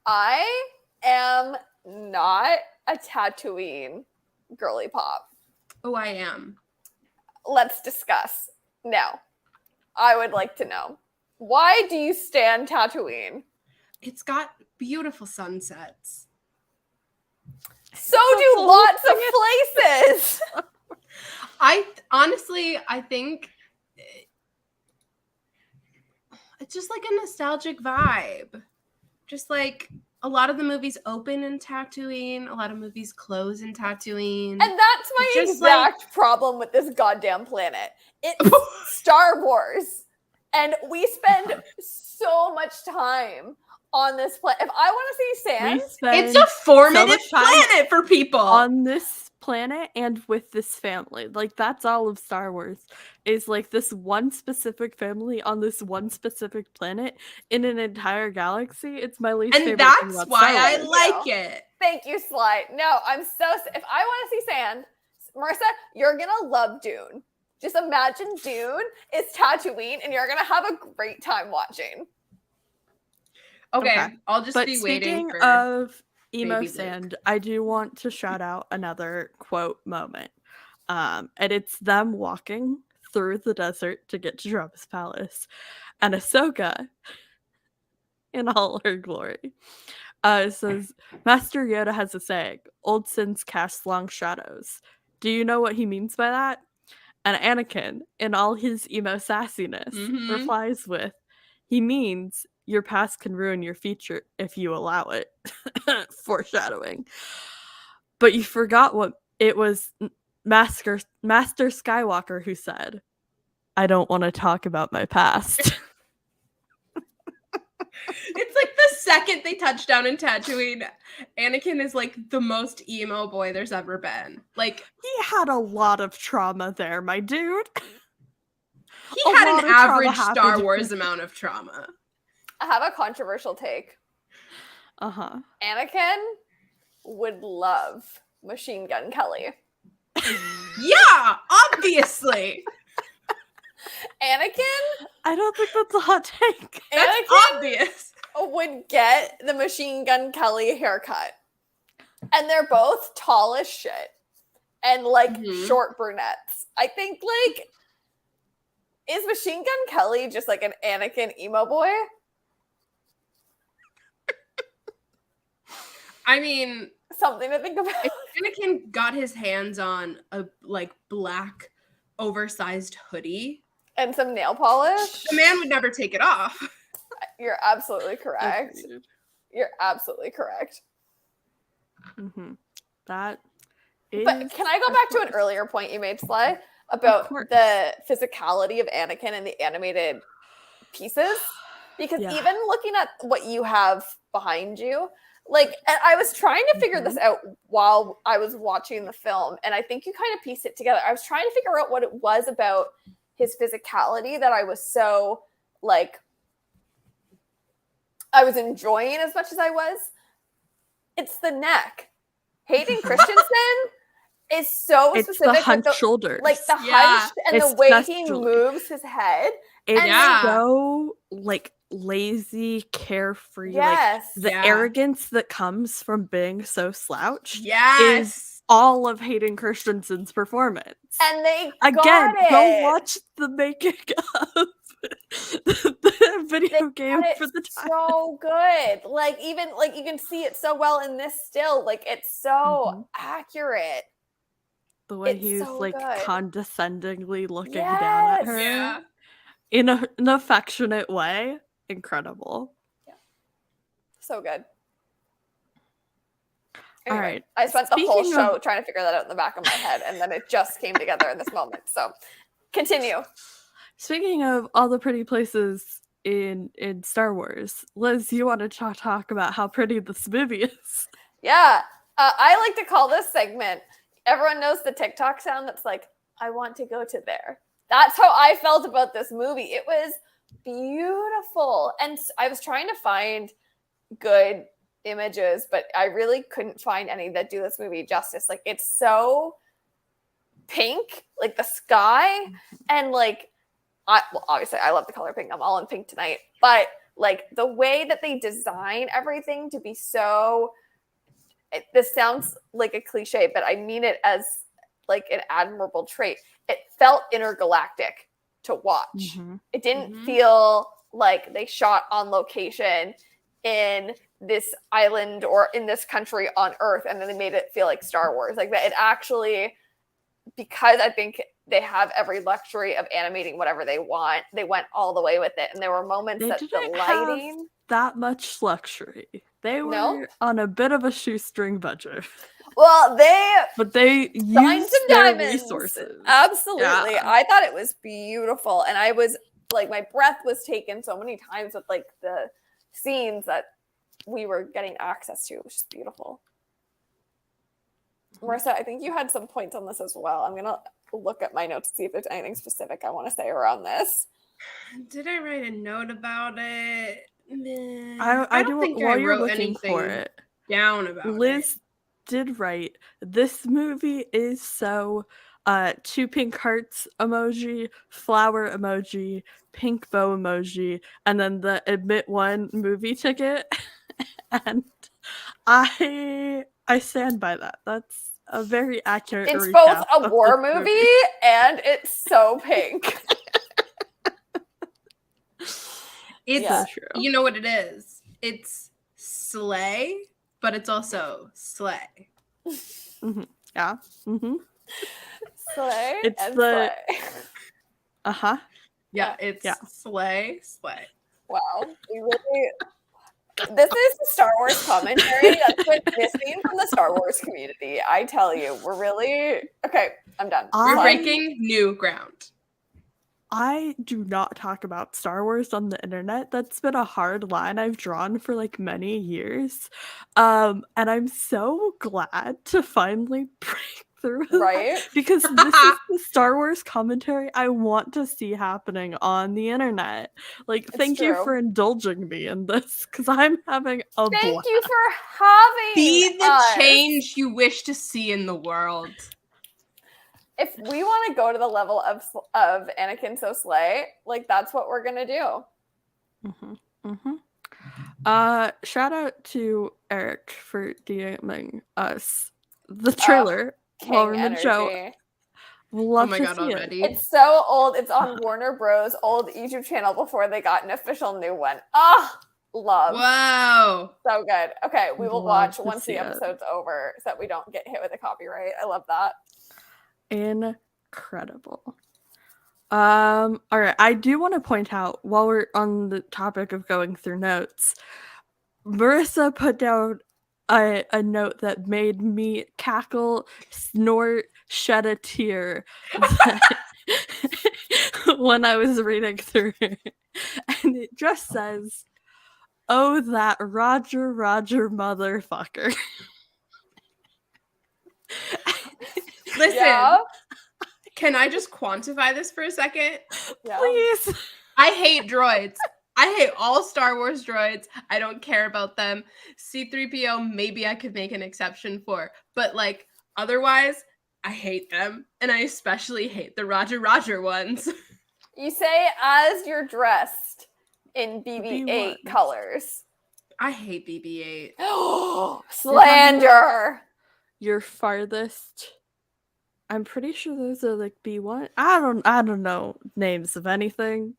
I am not a Tatooine girly pop. Oh, I am. Let's discuss. Now, I would like to know, why do you stand Tatooine? It's got beautiful sunsets. So do lots of places. I think it's just like a nostalgic vibe. Just like a lot of the movies open in Tatooine, a lot of movies close in Tatooine. And that's my exact problem with this goddamn planet. It's Star Wars. And we spend so much time on this planet. If I want to see sand, it's a formative planet for people. On this planet and with this family. Like, that's all of Star Wars, is like this one specific family on this one specific planet in an entire galaxy. It's my least favorite And thing that's about why Star I Wars. like it. Thank you, Sly. No, I'm so. If I want to see sand, Marissa, you're gonna love Dune. Just imagine Dune is Tatooine, and you're gonna have a great time watching. Okay. I'll just be waiting Speaking for of emo Baby sand, I do want to shout out another quote moment. And it's them walking through the desert to get to Jabba's palace, and Ahsoka, in all her glory, says, Master Yoda has a saying, old sins cast long shadows. Do you know what he means by that? And Anakin, in all his emo sassiness, replies with, he means your past can ruin your future if you allow it. Foreshadowing. But you forgot what it was Master Skywalker who said, I don't want to talk about my past. It's like the second they touch down in Tatooine, Anakin is like the most emo boy there's ever been. Like, He had a lot of trauma there, my dude. he had an average Star Wars amount of trauma. I have a controversial take. Uh-huh. Anakin would love Machine Gun Kelly. Yeah, obviously. Anakin? I don't think that's a hot take. That's Anakin obvious. would get the Machine Gun Kelly haircut. And they're both tall as shit. And like short brunettes. I think like, is Machine Gun Kelly just like an Anakin emo boy? I mean, something to think about. If Anakin got his hands on a like black oversized hoodie and some nail polish, the man would never take it off. You're absolutely correct. You're absolutely correct. Mm-hmm. That is. But can I go back to an earlier point you made, Sly, about the physicality of Anakin and the animated pieces? Because even looking at what you have behind you, like, and I was trying to figure this out while I was watching the film, and I think you kind of pieced it together. I was trying to figure out what it was about his physicality that I was so, like, I was enjoying as much as I was. It's the neck. Hayden Christensen is so specific. The hunched shoulders. Like the hunch and the way he moves his head. It's so, like, lazy, carefree. Yes. Like, the arrogance that comes from being so slouched is all of Hayden Christensen's performance. And they go watch the making of the video game for the time. So good. Like, even like you can see it so well in this still. Like, it's so accurate. The way he's so like condescendingly looking down at her in an affectionate way. Incredible. Yeah. So good. Anyway, all right. I spent the whole show trying to figure that out in the back of my head, and then it just came together in this moment. So continue. Speaking of all the pretty places in Star Wars, Liz, you want to talk about how pretty this movie is? Yeah. I like to call this segment, everyone knows the TikTok sound that's like, I want to go to there. That's how I felt about this movie. It was beautiful. And I was trying to find good images, but I really couldn't find any that do this movie justice. Like, it's so pink, like the sky, and like, obviously I love the color pink. I'm all in pink tonight. But like the way that they design everything to be so, this sounds like a cliche, but I mean it as like an admirable trait. It felt intergalactic to watch. It didn't feel like they shot on location in this island or in this country on Earth, and then they made it feel like Star Wars. Like that, it actually, because I think they have every luxury of animating whatever they want, they went all the way with it. And there were moments that the lighting, that much luxury. They were on a bit of a shoestring budget. Well, they used their resources. Absolutely. Yeah. I thought it was beautiful. And I was like, my breath was taken so many times with like the scenes that we were getting access to. It was just beautiful. Marissa, I think you had some points on this as well. I'm gonna look at my notes to see if there's anything specific I want to say around this. Did I write a note about it? I don't do, think while I you're wrote looking for anything it. down about it. Liz did write, this movie is so 2 pink hearts emoji, flower emoji, pink bow emoji, and then the admit one movie ticket. And I stand by that. That's a very accurate It's recap both a of war this movie and it's so pink. It's Yeah. True. You know what it is? It's slay, but it's also slay. Yeah. Mm-hmm. Slay It's and the- slay. Uh-huh. Yeah, it's Yeah. slay. Wow. We really this is the Star Wars commentary that's been missing from the Star Wars community. I tell you, we're really okay. I'm done. We're I- breaking new ground. I do not talk about Star Wars on the internet. That's been a hard line I've drawn for like many years. And I'm so glad to finally break through that, Right? because this is the Star Wars commentary I want to see happening on the internet. Like, thank you true. for indulging me in this, because I'm having a Thank blast. you for having Be the us. change you wish to see in the world. If we want to go to the level of Anakin so slay, like that's what we're gonna do. Shout out to Eric for DMing us the trailer. King energy. Love Oh my to god, see it. already? It's so old. It's on Warner Bros. Old YouTube channel before they got an official new one. Ah, love. Whoa. So good. Okay, we will Love watch to once see the it. episode's over so that we don't get hit with a copyright. I love that. Incredible. All right. I do want to point out, while we're on the topic of going through notes, Marissa put down a note that made me cackle, snort, shed a tear when I was reading through it. And it just says, "Oh, that Roger motherfucker." Listen, Yeah. can I just quantify this for a second? Yeah. Please. I hate droids. I hate all Star Wars droids. I don't care about them. C-3PO, maybe I could make an exception for. But, like, otherwise, I hate them. And I especially hate the Roger ones. You say as you're dressed in BB-8 B1s. colors. I hate BB-8. Slander. Your farthest. I'm pretty sure those are like B1. I don't know names of anything.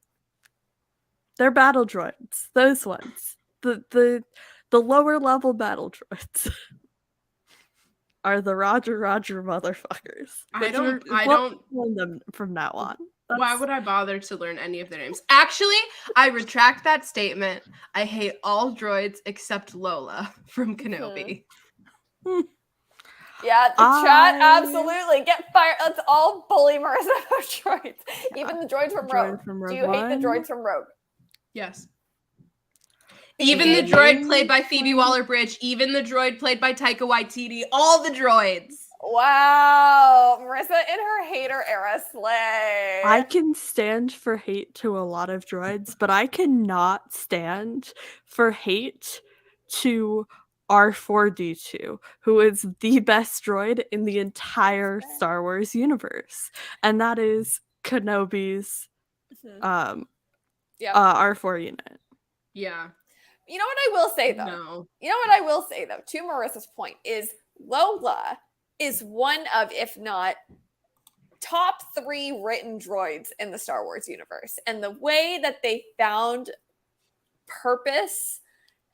They're battle droids. Those ones. The lower level battle droids are the Roger motherfuckers. I We'll don't learn them from now on. Why would I bother to learn any of their names? Actually, I retract that statement. I hate all droids except Lola from Kenobi. Yeah, the chat, absolutely. Get fired. Let's all bully Marissa about droids. Even the droids from Rogue. Do you hate the droids from Rogue? Yes. Even the droid played by Phoebe Waller-Bridge, even the droid played by Taika Waititi, all the droids. Wow. Marissa in her hater era slay. I can stand for hate to a lot of droids, but I cannot stand for hate to R4-D2, who is the best droid in the entire Star Wars universe. And that is Kenobi's R4 unit. Yeah. You know what I will say though? No. You know what I will say though, to Marissa's point, is Lola is one of, if not top 3 written droids in the Star Wars universe. And the way that they found purpose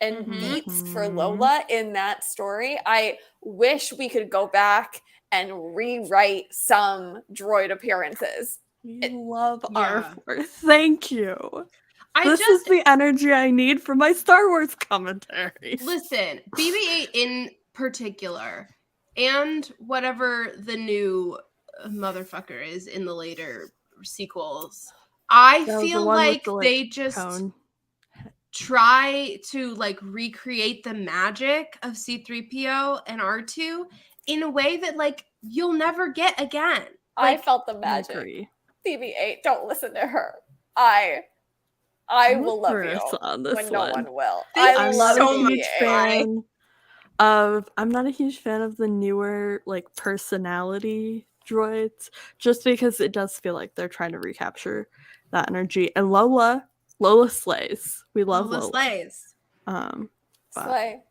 and beats for Lola in that story, I wish we could go back and rewrite some droid appearances. We love R4. Thank you. This is the energy I need for my Star Wars commentary. Listen, BB-8 in particular, and whatever the new motherfucker is in the later sequels, I feel like they just try to like recreate the magic of C-3PO and R2, in a way that like you'll never get again. I Like, felt the I magic. agree. BB-8, don't listen to her. I I'm will with love you Marissa on this when no one. one will. Thank I you I'm love not so a much, huge BB-8. fan of. I'm not a huge fan of the newer like personality droids, just because it does feel like they're trying to recapture that energy. And Lola slays. We love Lola Lola. slays. But- Slay.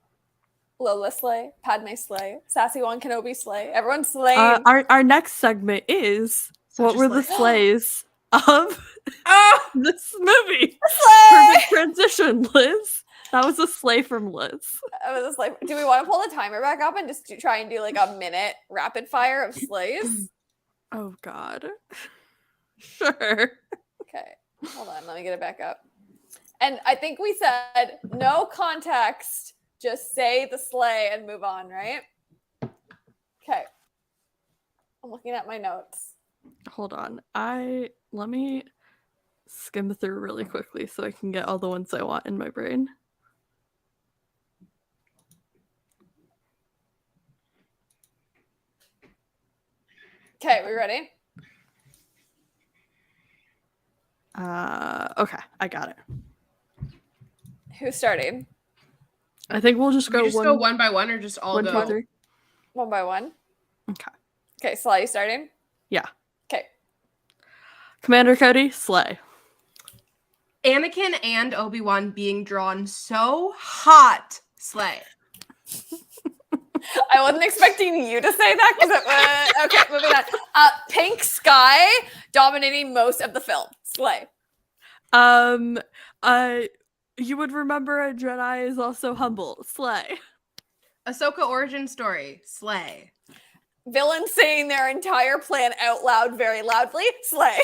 Lola slay. Padme slay. Sassy One Kenobi slay. Everyone's slaying. our next segment is Such what a were the slay. slays of Ah! this movie? Slay! Perfect transition, Liz. That was a slay from Liz. I was just like, do we want to pull the timer back up and just try and do like a minute rapid fire of slays? Oh God. Sure. Okay, hold on, let me get it back up. And I think we said no context, just say the slay and move on, right? Okay. I'm looking at my notes. Hold on. Let me skim through really quickly so I can get all the ones I want in my brain. Okay, we ready? Okay, I got it. Who's starting? I think we'll just Can we go just go one by one or just all one, go? 2, 3. One by one. Okay. Okay, Sly, you starting? Yeah. Okay. Commander Cody, slay. Anakin and Obi-Wan being drawn so hot. Slay. I wasn't expecting you to say that because okay, moving on. Pink sky dominating most of the film. Slay. You would remember a Jedi is also humble. Slay. Ahsoka origin story. Slay. Villains saying their entire plan out loud very loudly. Slay.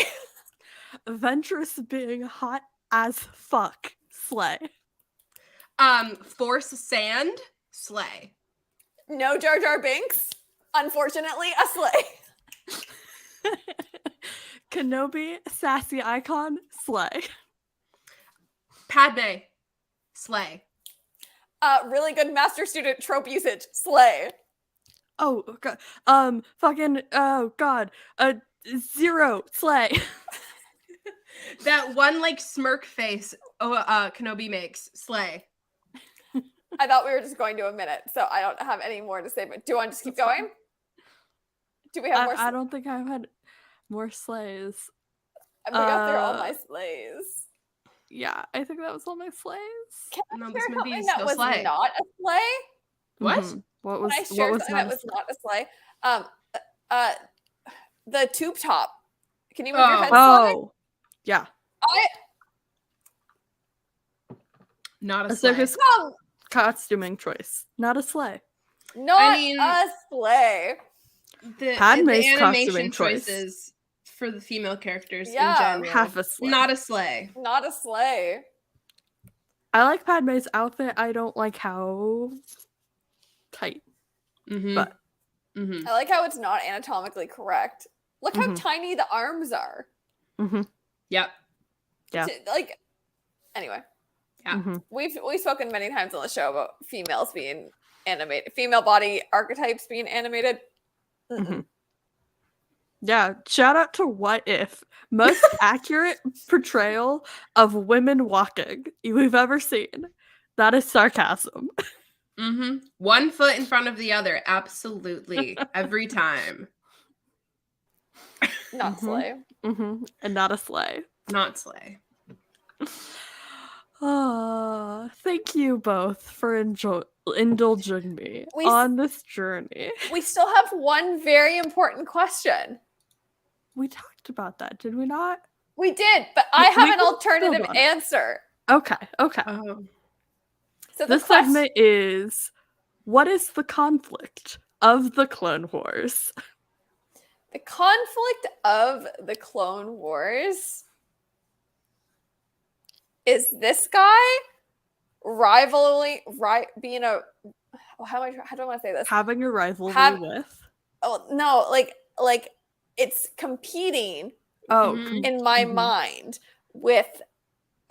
Ventress being hot as fuck. Slay. Force sand. Slay. No Jar Jar Binks. Unfortunately, a slay. Kenobi, sassy icon, slay. Padme. Slay. Really good master student trope usage. Slay. Oh god. Fucking oh god. Zero, slay. That one like smirk face Kenobi makes. Slay. I thought we were just going to a minute, so I don't have any more to say. But do you want to just keep going? Do we have more? I don't think I've had more slays. I think got through all my slays. Yeah, I think that was all my slays. Can I No, share this movie something is that still was slay. not a slay? What? Mhm. What was Can I share something that was not a slay? The tube top. Can you move your head? Sly? Oh, yeah. Not a slay. Ahsoka's No, costuming choice, not a slay. not mean, a slay. The Padme's animation costuming choice. choices for the female characters Yeah. in general. Half a slay. Not a slay. Not a slay. I like Padme's outfit. I don't like how tight. Mm-hmm. But mm-hmm. I like how it's not anatomically correct. Look how Mhm. tiny the arms are. Mm-hmm. Yep. Yeah. Like, anyway, Yeah. Mm-hmm. we've spoken many times on the show about females being animated, female body archetypes being animated. Mhm. Yeah, shout out to What If. Most accurate portrayal of women walking we've ever seen. That is sarcasm. Mm-hmm. One foot in front of the other. Absolutely. Every time. Not Mhm. slay. Mm-hmm. And not a slay. Not slay. Oh, thank you both for indulging me We s- on this journey. We still have one very important question. We talked about that, did we not? We did, but I We have an can build alternative on it. answer. Okay. Oh. So the This segment is, what is the conflict of the Clone Wars? The conflict of the Clone Wars is this guy being a how do I want to say this? Having a rivalry with? Oh no, like it's competing Oh, Mhm. in my Mhm. mind with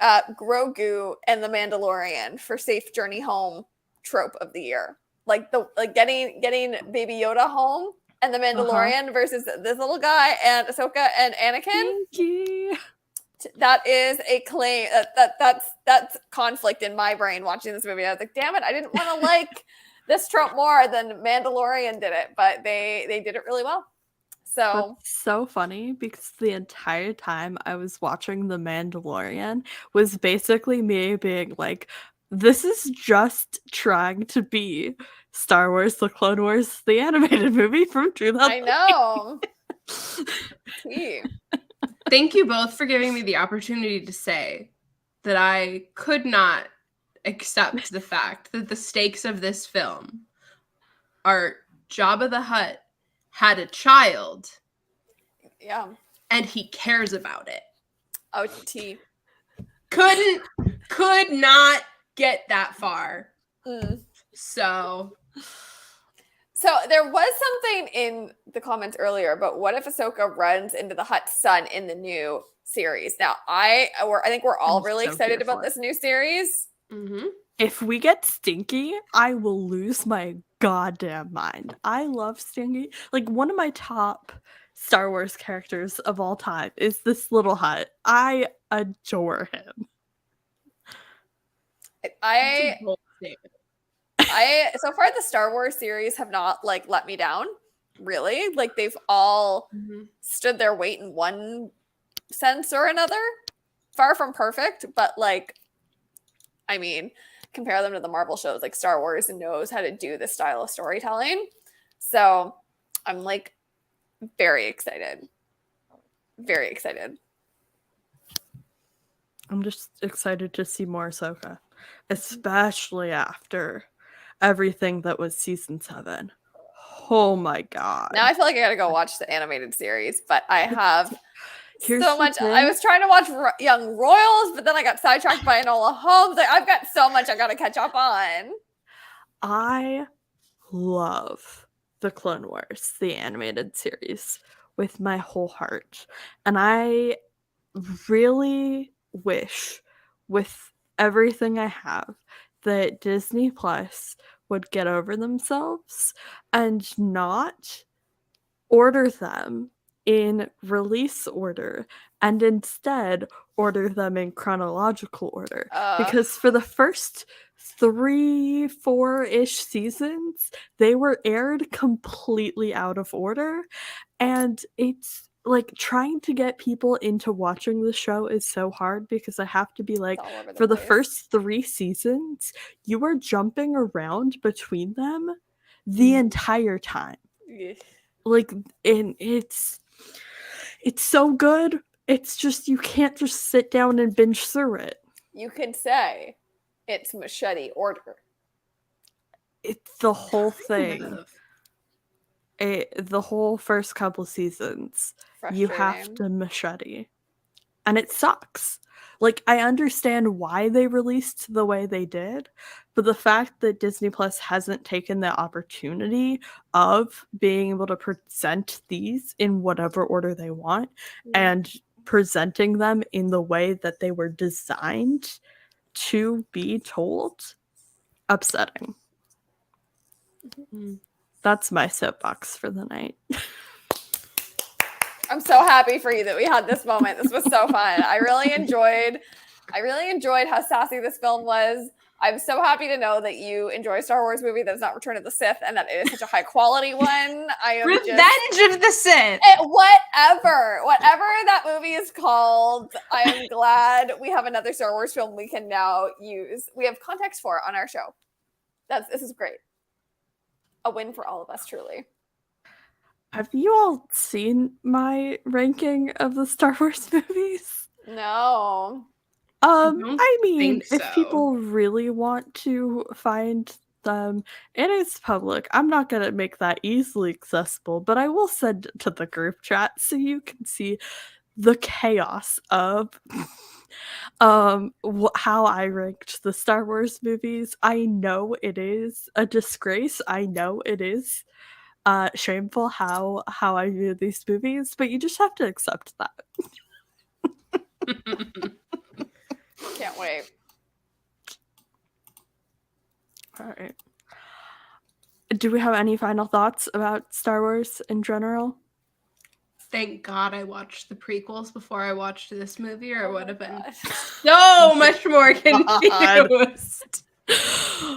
Grogu and the Mandalorian for safe journey home trope of the year. like getting Baby Yoda home and the Mandalorian versus this little guy and Ahsoka and Anakin. Stinky. That is a claim that's conflict in my brain watching this movie. I was like, damn it, I didn't want to like this trope more than Mandalorian did it, but they did it really well. So that's so funny because the entire time I was watching The Mandalorian was basically me being like, this is just trying to be Star Wars: The Clone Wars, the animated movie from 2000. I know. Gee. Thank you both for giving me the opportunity to say that I could not accept the fact that the stakes of this film are Jabba the Hutt had a child. Yeah. And he cares about it. OT. Could not get that far. So there was something in the comments earlier, but what if Ahsoka runs into the Hutt's son in the new series? Now, I think we're all really excited about this new series. Mm-hmm. If we get Stinky, I will lose my goddamn mind. I love Stinky. Like, one of my top Star Wars characters of all time is this little Hutt. I adore him. So far the Star Wars series have not like let me down, really. Like they've all stood their weight in one sense or another. Far from perfect, but like, I mean, compare them to the Marvel shows. Like Star Wars knows how to do this style of storytelling. So I'm like very excited. Very excited. I'm just excited to see more Ahsoka, especially after everything that was season 7. Oh my god. Now I feel like I gotta go watch the animated series, but I have Here's so much. I was trying to watch Young Royals, but then I got sidetracked by Enola Holmes. Like, I've got so much I gotta catch up on. I love the Clone Wars, the animated series, with my whole heart. And I really wish, with everything I have, that Disney Plus would get over themselves and not order them in release order and instead order them in chronological order. Because for the first 3-4-ish seasons, they were aired completely out of order. And it's like trying to get people into watching the show is so hard because I have to be like, for the first 3 seasons, you are jumping around between them the entire time. Like, and it's so good. It's just, you can't just sit down and binge through it. You could say it's machete order. It's the whole thing. The whole first couple seasons, you have to machete. And it sucks. Like, I understand why they released the way they did, but the fact that Disney Plus hasn't taken the opportunity of being able to present these in whatever order they want and presenting them in the way that they were designed to be told, upsetting. That's my soapbox for the night. I'm so happy for you that we had this moment. This was so fun. I really enjoyed how sassy this film was. I'm so happy to know that you enjoy a Star Wars movie that's not Return of the Sith and that it is such a high quality one. I am Revenge of the Sith. Whatever that movie is called, I am glad we have another Star Wars film we can now use. We have context for on our show. This is great. A win for all of us, truly. Have you all seen my ranking of the Star Wars movies? No. I mean, so. if people really want to find them, it is public. I'm not going to make that easily accessible, but I will send it to the group chat so you can see the chaos of how I ranked the Star Wars movies. I know it is a disgrace. I know it is shameful how I view these movies, but you just have to accept that. Can't wait. All right. do we have any final thoughts about Star Wars in general? Thank God I watched the prequels before I watched this movie, or I would have been God. so much more confused.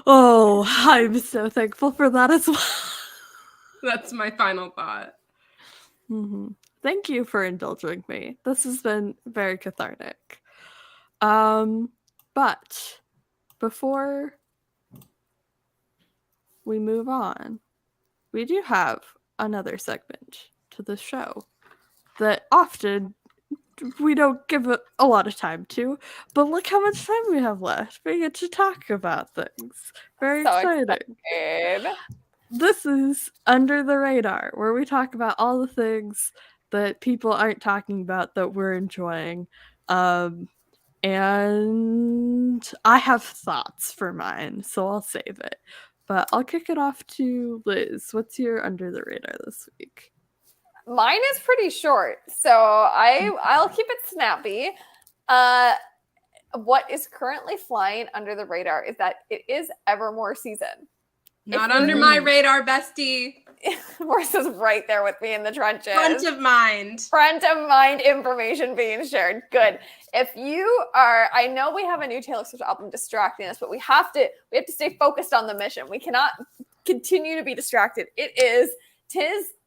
Oh, I'm so thankful for that as well. That's my final thought. Thank you for indulging me. This has been very cathartic. But before we move on, we do have another segment to the show that often we don't give a lot of time to, but look how much time we have left. We get to talk about things. Very So exciting. excited. This is Under the Radar, where we talk about all the things that people aren't talking about that we're enjoying. And I have thoughts for mine, so I'll save it. But I'll kick it off to Liz. What's your Under the Radar this week? Mine is pretty short, so I'll keep it snappy. What is currently flying under the radar is that it is Evermore season. Not under my radar, bestie. Marissa's right there with me in the trenches. Front of mind. Front of mind information being shared. Good. If you are, I know we have a new Taylor Swift album distracting us, but we have to stay focused on the mission. We cannot continue to be distracted. Tis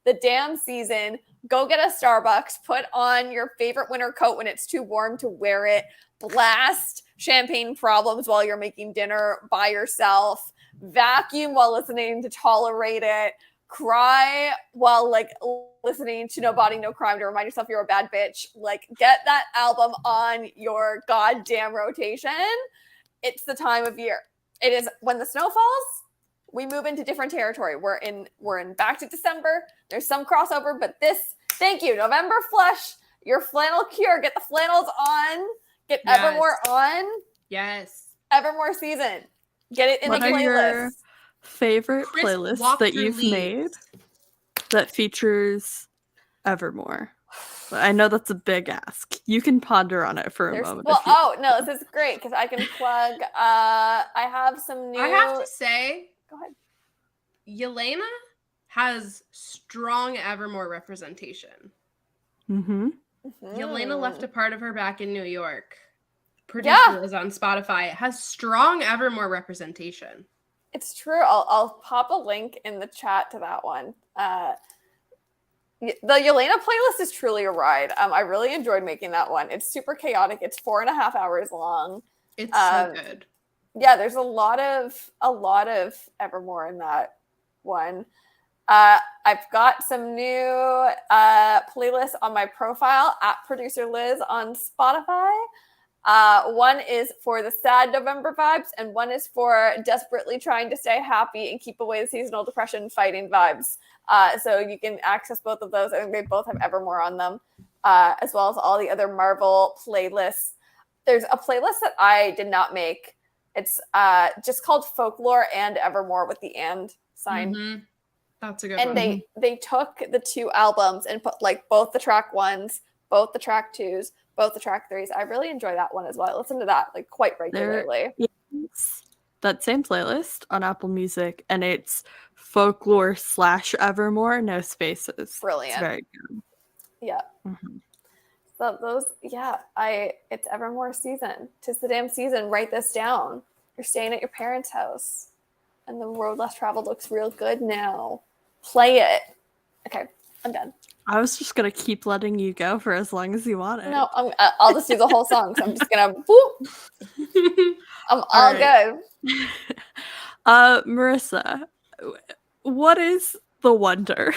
the damn season. Go get a Starbucks. Put on your favorite winter coat when it's too warm to wear it. Blast Champagne Problems while you're making dinner by yourself. Vacuum while listening to Tolerate It. Cry while listening to No Body, No Crime to remind yourself you're a bad bitch. Get that album on your goddamn rotation. It's the time of year. It is when the snow falls. We move into different territory. We're in back to December. There's some crossover, but thank you, November Flush, your flannel cure. Get the flannels on. Get Evermore on. Yes. Evermore season. Get it in the playlist. What are your favorite playlists that you've made that features Evermore? I know that's a big ask. You can ponder on it for a moment. No, this is great because I can plug. I have some new. I have to say, go ahead. Yelena has strong Evermore representation. Yelena left a part of her back in New York. Producer is on Spotify. It has strong Evermore representation. It's true. I'll pop a link in the chat to that one. The Yelena playlist is truly a ride. I really enjoyed making that one. It's super chaotic. It's 4.5 hours long. It's so good. Yeah, there's a lot of Evermore in that one. I've got some new playlists on my profile at Producer Liz on Spotify. One is for the sad November vibes, and one is for desperately trying to stay happy and keep away the seasonal depression fighting vibes. So you can access both of those. I think they both have Evermore on them, as well as all the other Marvel playlists. There's a playlist that I did not make. It's just called Folklore and Evermore with the and sign. That's a good one. And they took the two albums and put both the track ones, both the track twos, both the track threes. I really enjoy that one as well. I listen to that quite regularly. That same playlist on Apple Music, and it's Folklore / Evermore, no spaces. Brilliant. It's very good. Yeah. So it's Evermore season. 'Tis the damn season. Write this down. You're staying at your parents' house, and the road less traveled looks real good now. Play it. Okay, I'm done. I was just gonna keep letting you go for as long as you wanted. No, I'll just do the whole song. So I'm just gonna whoop. I'm all good. Marissa, what is The Wonder?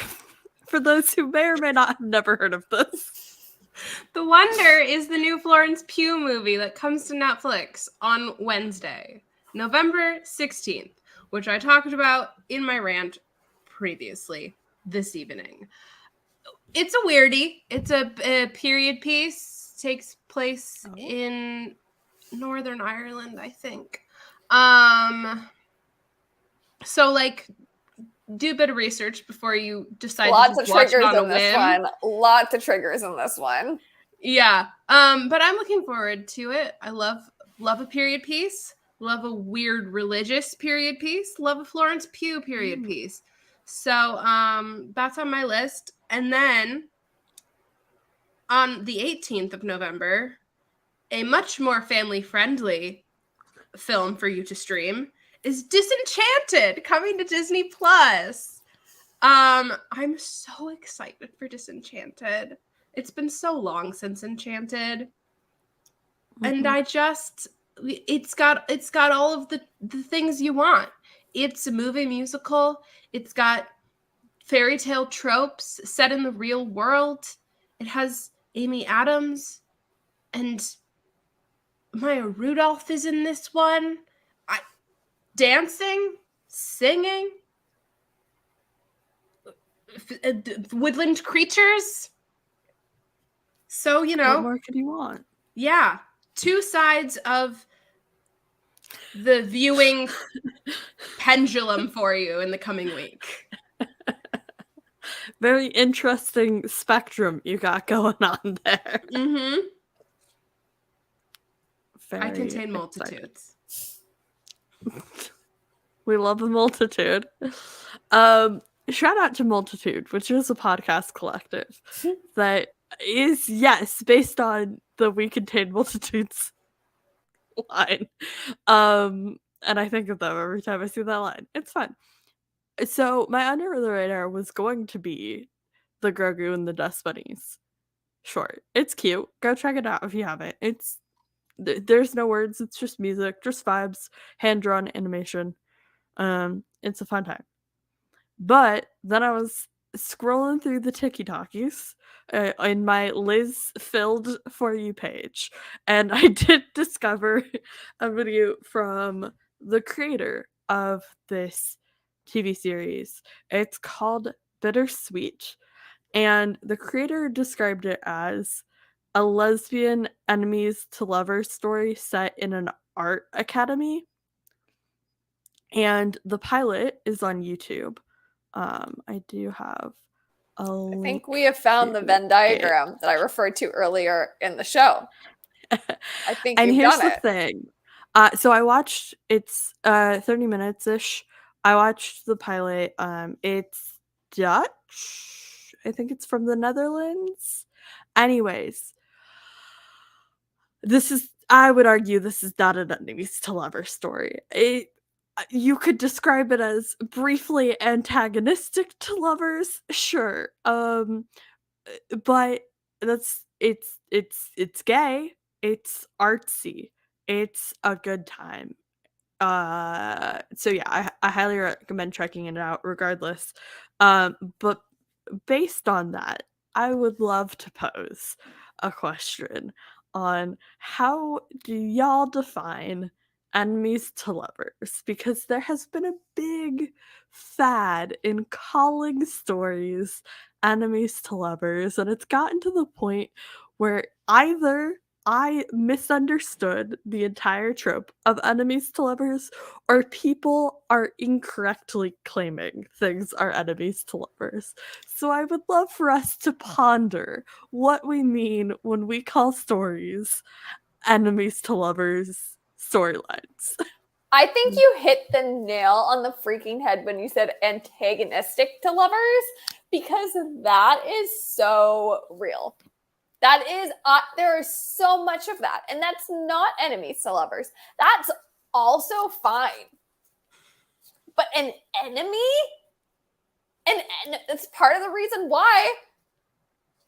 For those who may or may not have never heard of this. The Wonder is the new Florence Pugh movie that comes to Netflix on Wednesday, November 16th, which I talked about in my rant previously this evening. It's a weirdie. It's a period piece. Takes place in Northern Ireland, I think. So do a bit of research before you decide Lots to of watch triggers it on a in this whim. one. Lots of triggers in this one. Yeah. But I'm looking forward to it. I love a period piece. love a weird religious period piece, love a Florence Pugh period piece. So that's on my list. And then on the 18th of November, a much more family-friendly film for you to stream is Disenchanted, coming to Disney Plus. I'm so excited for Disenchanted. It's been so long since Enchanted. And I just it's got all of the things you want. It's a movie musical. It's got fairy tale tropes set in the real world. It has Amy Adams and Maya Rudolph is in this one. Dancing, singing, woodland creatures. So, you know. What more could you want? Yeah. Two sides of the viewing pendulum for you in the coming week. Very interesting spectrum you got going on there. Mm-hmm. Very I contain multitudes. We love a multitude. Shout out to Multitude, which is a podcast collective that is, yes, based on the We Contain Multitudes line. And I think of them every time I see that line. It's fun. So my under the radar was going to be the Grogu and the Dust Bunnies short. It's cute. Go check it out if you haven't. There's no words. It's just music, just vibes, hand drawn animation. It's a fun time. But then I was scrolling through the TikTokies in my Liz filled For You page, and I did discover a video from the creator of this TV series. It's called Bittersweet, and the creator described it as a lesbian enemies to lovers story set in an art academy. And the pilot is on YouTube. I do have a I think we have found the Venn diagram that I referred to earlier in the show. I think and you've here's done the it. thing. So I watched, it's 30 minutes-ish. I watched the pilot. It's Dutch. I think it's from the Netherlands. Anyways, I would argue this is not an enemies to lover story. You could describe it as briefly antagonistic to lovers, sure. But it's gay, it's artsy, it's a good time. So yeah, I highly recommend checking it out regardless. But based on that, I would love to pose a question on how do y'all define enemies to lovers? Because there has been a big fad in calling stories enemies to lovers, and it's gotten to the point where either I misunderstood the entire trope of enemies to lovers, or people are incorrectly claiming things are enemies to lovers. So I would love for us to ponder what we mean when we call stories enemies to lovers storylines. I think you hit the nail on the freaking head when you said antagonistic to lovers, because that is so real. That is, there is so much of that. And that's not enemies to lovers. That's also fine. But an enemy? And it's part of the reason why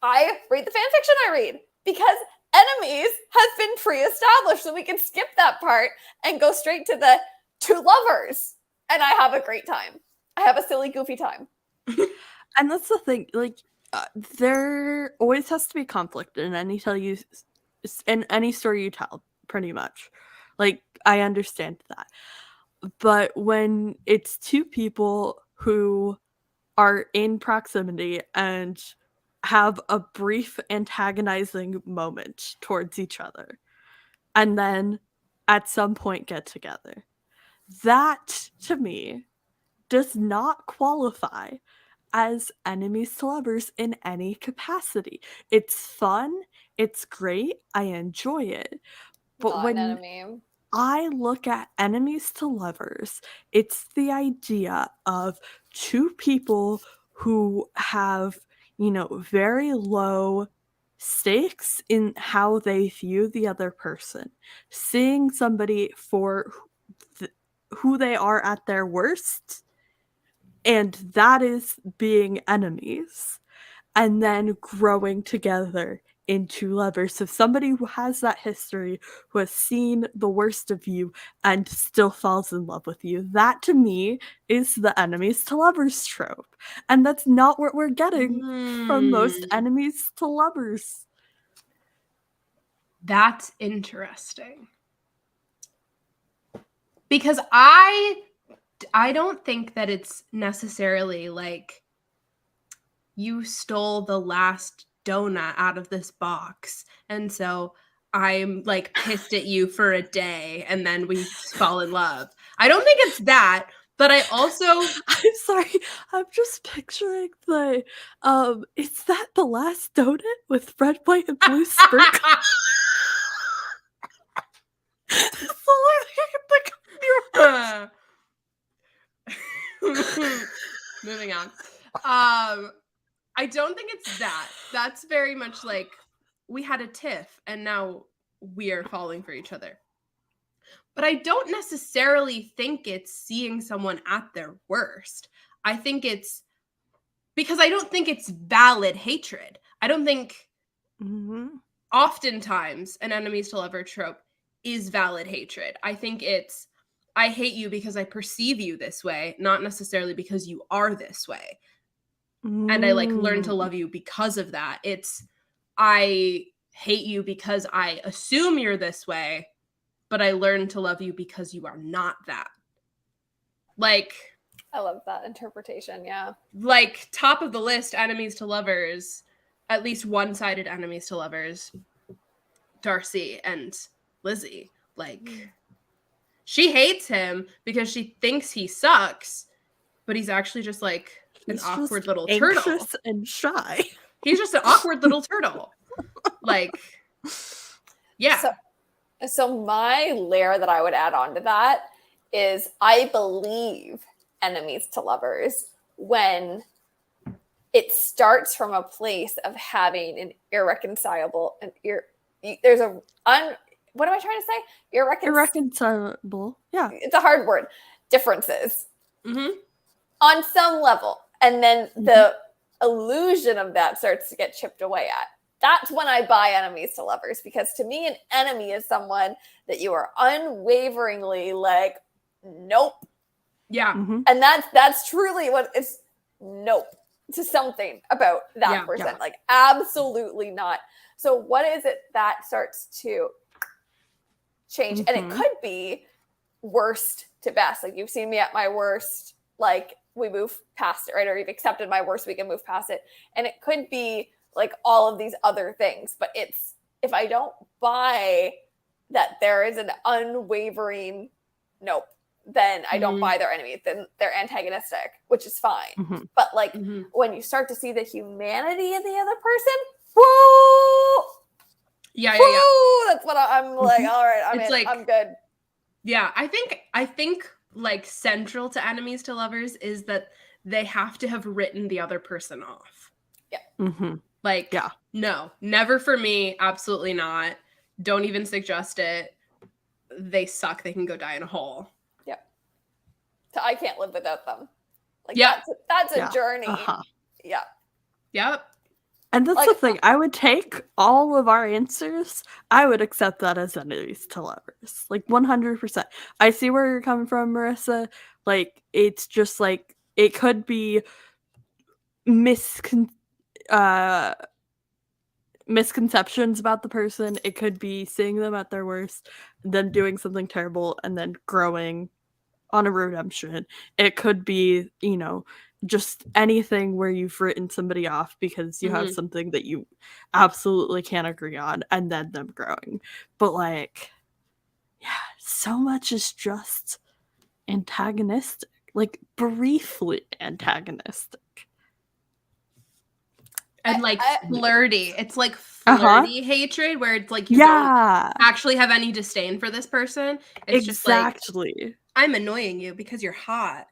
I read the fan fiction I read. Because enemies has been pre-established, so we can skip that part and go straight to the two lovers. And I have a great time. I have a silly, goofy time. And that's the thing, like, there always has to be conflict in any story you tell, pretty much. Like, I understand that. But when it's two people who are in proximity and have a brief antagonizing moment towards each other, and then at some point get together, that, to me, does not qualify as enemies to lovers in any capacity. It's fun, it's great, I enjoy it. But not when an enemy. I look at enemies to lovers, it's the idea of two people who have, very low stakes in how they view the other person. Seeing somebody for who they are at their worst, and that is being enemies, and then growing together into lovers. So somebody who has that history, who has seen the worst of you and still falls in love with you, that to me is the enemies to lovers trope. And that's not what we're getting from most enemies to lovers. That's interesting. Because I don't think that it's necessarily like you stole the last donut out of this box, and so I'm like pissed at you for a day and then we fall in love. I don't think it's that, but I also I'm sorry, I'm just picturing the is that the last donut with red, white, and blue sprinkles? That's the only thing I can think of. Moving on. I don't think it's that. That's very much like we had a tiff and now we are falling for each other. But I don't necessarily think it's seeing someone at their worst. I think it's because I don't think it's valid hatred. I don't think oftentimes an enemies to lover trope is valid hatred. I think it's I hate you because I perceive you this way, not necessarily because you are this way. And I like learn to love you because of that. It's I hate you because I assume you're this way, but I learn to love you because you are not that. Like, I love that interpretation. Yeah. Like top of the list, enemies to lovers, at least one-sided enemies to lovers, Darcy and Lizzie. Like, she hates him because she thinks he sucks, but he's actually just like He's an awkward just little anxious turtle. and shy. He's just an awkward little turtle. Like, yeah. So my layer that I would add on to that is I believe enemies to lovers when it starts from a place of having an irreconcilable there's a what am I trying to say? Irreconcilable. Yeah. It's a hard word. Differences. Mm-hmm. On some level. And then the illusion of that starts to get chipped away at. That's when I buy enemies to lovers, because to me, an enemy is someone that you are unwaveringly like, nope. Yeah. Mm-hmm. And that's truly what it's nope to something about that person. Yeah. Like, absolutely not. So what is it that starts to change? And it could be worst to best. Like, you've seen me at my worst, like, we move past it, right? Or you've accepted my worst, we can move past it. And it could be like all of these other things, but it's, if I don't buy that there is an unwavering nope, then I don't buy their enemy. Then they're antagonistic, which is fine. But like when you start to see the humanity of the other person, whoa, yeah. That's what I'm like. All right, I'm good. Yeah, I think like central to enemies to lovers is that they have to have written the other person off. Yeah. Like, no, never for me. Absolutely not. Don't even suggest it. They suck. They can go die in a hole. Yeah. So I can't live without them. Like, that's a journey. Yeah. Yep. And that's the thing. I would take all of our answers. I would accept that as enemies to lovers. Like, 100%. I see where you're coming from, Marissa. Like, it's just like, it could be misconceptions about the person. It could be seeing them at their worst, them doing something terrible, and then growing on a redemption. It could be, just anything where you've written somebody off because you have something that you absolutely can't agree on, and then them growing. But like, yeah, so much is just antagonistic, like briefly antagonistic. And like flirty. It's like Uh-huh. flirty hatred where it's like you don't Yeah, actually have any disdain for this person. It's just like, exactly. I'm annoying you because you're hot.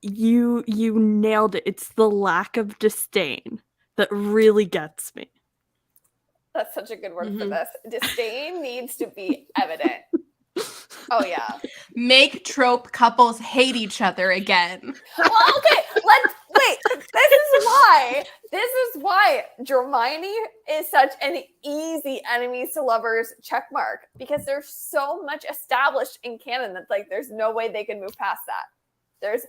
You nailed it. It's the lack of disdain that really gets me. That's such a good word for this. Disdain needs to be evident. Oh yeah. Make trope couples hate each other again. Well, okay, let's wait. This is why Hermione is such an easy enemies to lovers check mark, because there's so much established in canon that like there's no way they can move past that. There's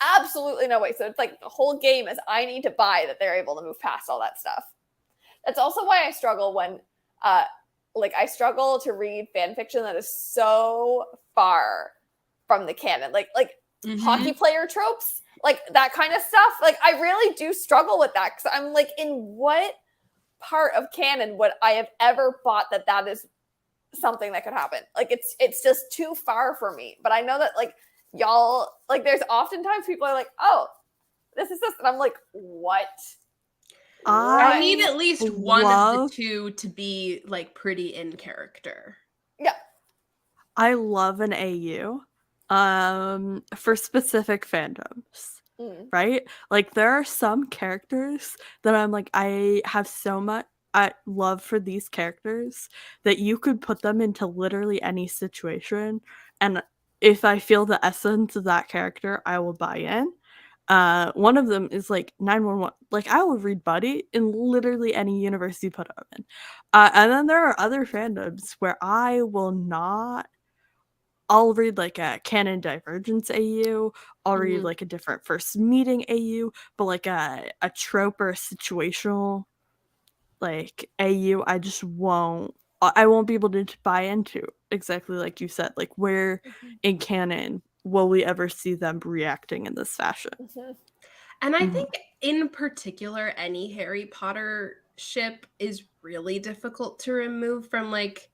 absolutely no way. So it's like the whole game is I need to buy that they're able to move past all that stuff. That's also why I struggle when I struggle to read fan fiction that is so far from the canon. Like hockey player tropes, like that kind of stuff. Like I really do struggle with that because I'm like, in what part of canon would I have ever thought that is something that could happen? Like it's just too far for me. But I know that like y'all, like there's oftentimes people are like, oh, this is this. And I'm like, what? I need at least one of the two to be like pretty in character. Yeah. I love an AU for specific fandoms. Right? Like there are some characters that I'm like, I have so much love for these characters that you could put them into literally any situation, and if I feel the essence of that character, I will buy in. One of them is like 911. Like I will read Buddy in literally any universe you put him in. And then there are other fandoms where I will not. I'll read like a canon divergence AU. I'll read like a different first meeting AU, but like a trope or a situational like AU, I just won't. I won't be able to buy into, exactly like you said. Like where in canon will we ever see them reacting in this fashion? And I think in particular, any Harry Potter ship is really difficult to remove from like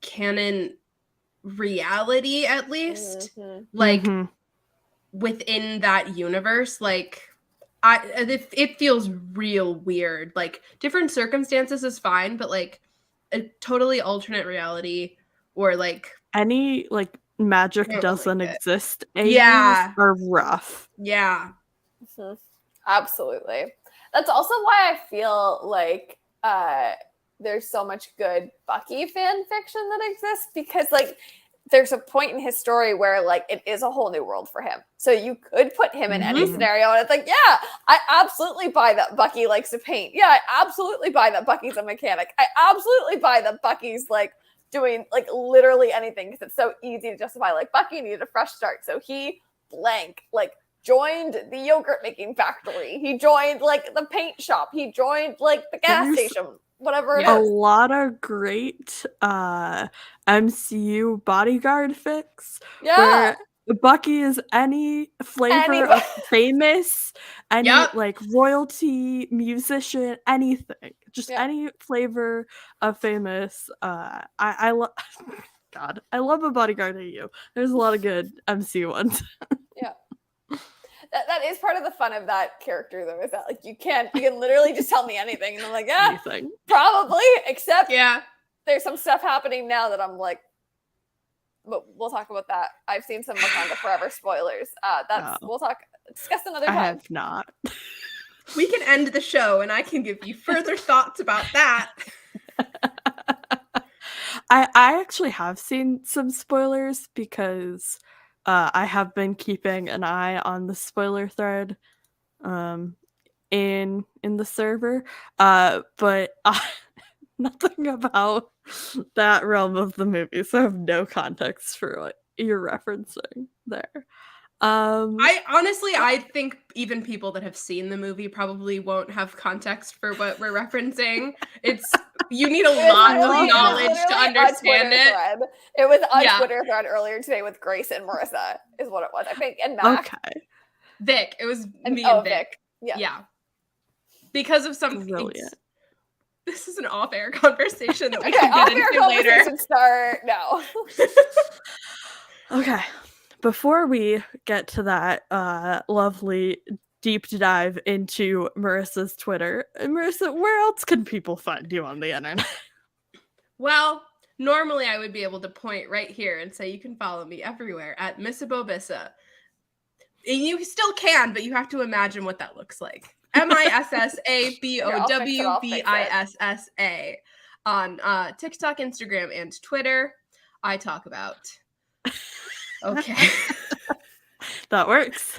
canon reality, at least. Like within that universe, like it feels real weird. Like different circumstances is fine, but like a totally alternate reality or like any like magic doesn't exist AUs are rough. Yeah. Absolutely. That's also why I feel like there's so much good Bucky fan fiction that exists, because like there's a point in his story where like it is a whole new world for him. So you could put him in any scenario and it's like, yeah, I absolutely buy that Bucky likes to paint. Yeah, I absolutely buy that Bucky's a mechanic. I absolutely buy that Bucky's like doing like literally anything, because it's so easy to justify like Bucky needed a fresh start. So he joined the yogurt making factory. He joined like the paint shop. He joined like the gas station. Whatever it is. A lot of great MCU bodyguard fics. Yeah. Where Bucky is any flavor of famous, any like royalty, musician, anything. Just any flavor of famous. I love God, I love a bodyguard AU. There's a lot of good MCU ones. Yeah. That is part of the fun of that character, though, is that like you can literally just tell me anything, and I'm like, yeah, probably. Except, there's some stuff happening now that I'm like, but we'll talk about that. I've seen some Wakanda Forever spoilers. We'll discuss another time. I have not. We can end the show, and I can give you further thoughts about that. I actually have seen some spoilers because I have been keeping an eye on the spoiler thread in the server, but nothing about that realm of the movie, so I have no context for what you're referencing there. I think even people that have seen the movie probably won't have context for what we're referencing. You need a lot of knowledge to understand it. It was on Twitter thread earlier today with Grace and Marissa, is what it was, I think, and Mac. Okay. Vic. It was me and Vic. Yeah. Because of some brilliant. This is an off-air conversation that we can get into later. Start now. Okay. Before we get to that lovely deep dive into Marissa's Twitter. Marissa, where else can people find you on the internet? Well, normally I would be able to point right here and say you can follow me everywhere at Missabobissa. And you still can, but you have to imagine what that looks like. MISSABOWVISSA on TikTok, Instagram, and Twitter. I talk about. Okay. That works.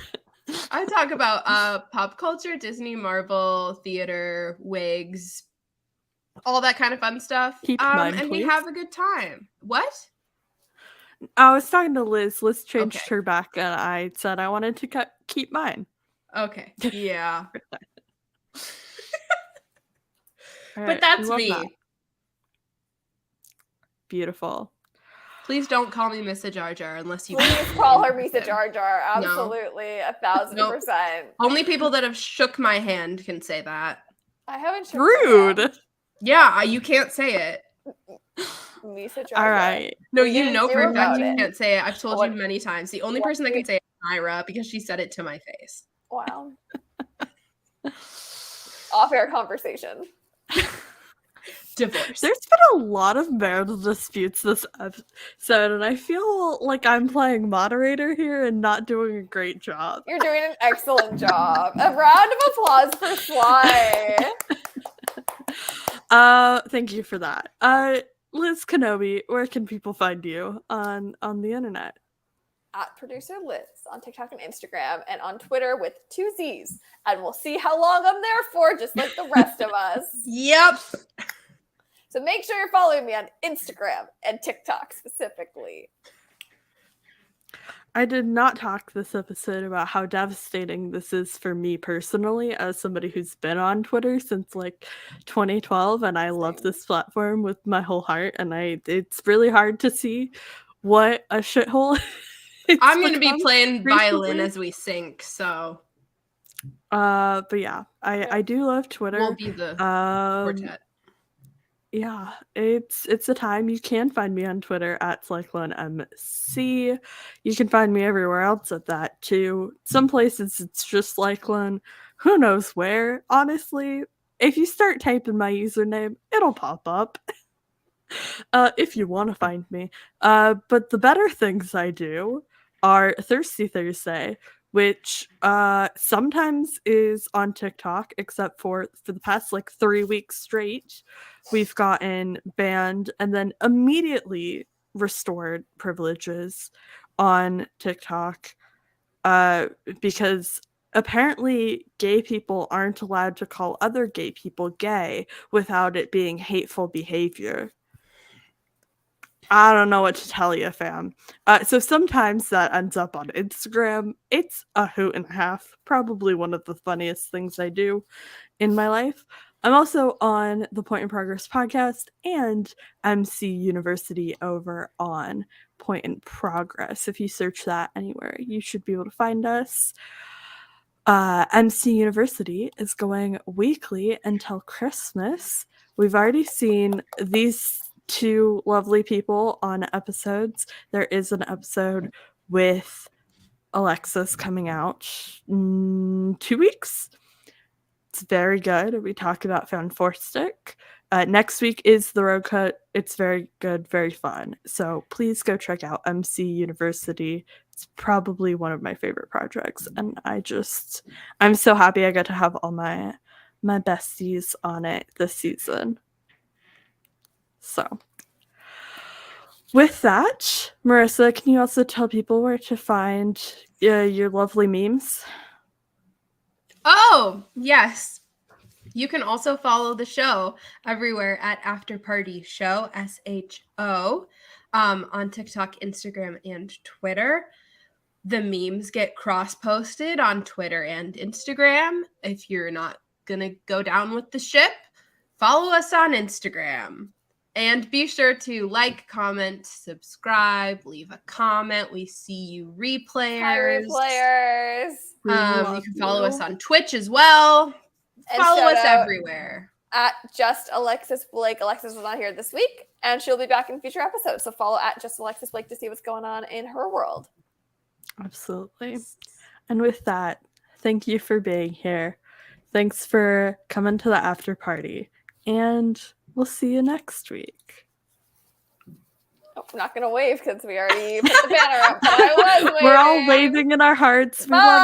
I talk about pop culture, Disney, Marvel, theater, wigs, all that kind of fun stuff. Keep mine, and please. we have a good time. What? I was talking to Liz. Liz changed Okay. her back, and I said I wanted to keep mine. Okay. Yeah. All But right, that's love me. that. Beautiful. Please don't call me Missa Jar Jar unless you. Please call her Misa Jar Jar. Absolutely, 1,000%. Only people that have shook my hand can say that. I haven't. Rude. Yeah, you can't say it. Misa Jar Jar. All right. No, We you didn't know do for a fact about you it. can't say it. I've told What- you many times. The only what person that we- can say it is Myra because she said it to my face. Wow. Off-air conversation. Divorce. There's been a lot of marital disputes this episode, and I feel like I'm playing moderator here and not doing a great job. You're doing an excellent job. A round of applause for Sly. Thank you for that. Liz Kenobi, where can people find you on the internet? At Producer Liz on TikTok and Instagram, and on Twitter with 2 Z's. And we'll see how long I'm there for, just like the rest of us. Yep. So make sure you're following me on Instagram and TikTok specifically. I did not talk this episode about how devastating this is for me personally as somebody who's been on Twitter since like 2012, and I love this platform with my whole heart, and it's really hard to see what a shithole I'm going to be playing recently. violin as we sync, so but yeah, I do love Twitter. we'll be the quartet. Yeah, it's a time. You can find me on Twitter at CycloneMC. You can find me everywhere else at that too. Some places it's just Cyclone. Who knows where? Honestly, if you start typing my username, it'll pop up. If you want to find me. But the better things I do are Thirsty Thursday, which sometimes is on TikTok, except for the past like 3 weeks straight. We've gotten banned and then immediately restored privileges on TikTok because apparently gay people aren't allowed to call other gay people gay without it being hateful behavior. I don't know what to tell you, fam. So sometimes that ends up on Instagram. It's a hoot and a half. Probably one of the funniest things I do in my life. I'm also on the Point in Progress podcast and MC University over on Point in Progress. If you search that anywhere, you should be able to find us. MC University is going weekly until Christmas. We've already seen these 2 lovely people on episodes. There is an episode with Alexis coming out in 2 weeks. It's very good. We talk about Fantastic. Next week is the road cut. It's very good, very fun. So please go check out MC University. It's probably one of my favorite projects, and I'm so happy I got to have all my besties on it this season. So with that, Marissa, can you also tell people where to find your lovely memes? Oh, yes. You can also follow the show everywhere at After Party Show, SHO, on TikTok, Instagram, and Twitter. The memes get cross-posted on Twitter and Instagram. If you're not going to go down with the ship, follow us on Instagram. And be sure to like, comment, subscribe, leave a comment. We see you replayers. Hi, replayers. You can follow us on Twitch as well. And Follow shout us out everywhere. At Just Alexis Blake. Alexis was not here this week, and she'll be back in future episodes. So follow at Just Alexis Blake to see what's going on in her world. Absolutely. And with that, thank you for being here. Thanks for coming to the after party. And we'll see you next week. Oh, I'm not going to wave because we already put the banner up, but I was waving. We're all waving in our hearts. We love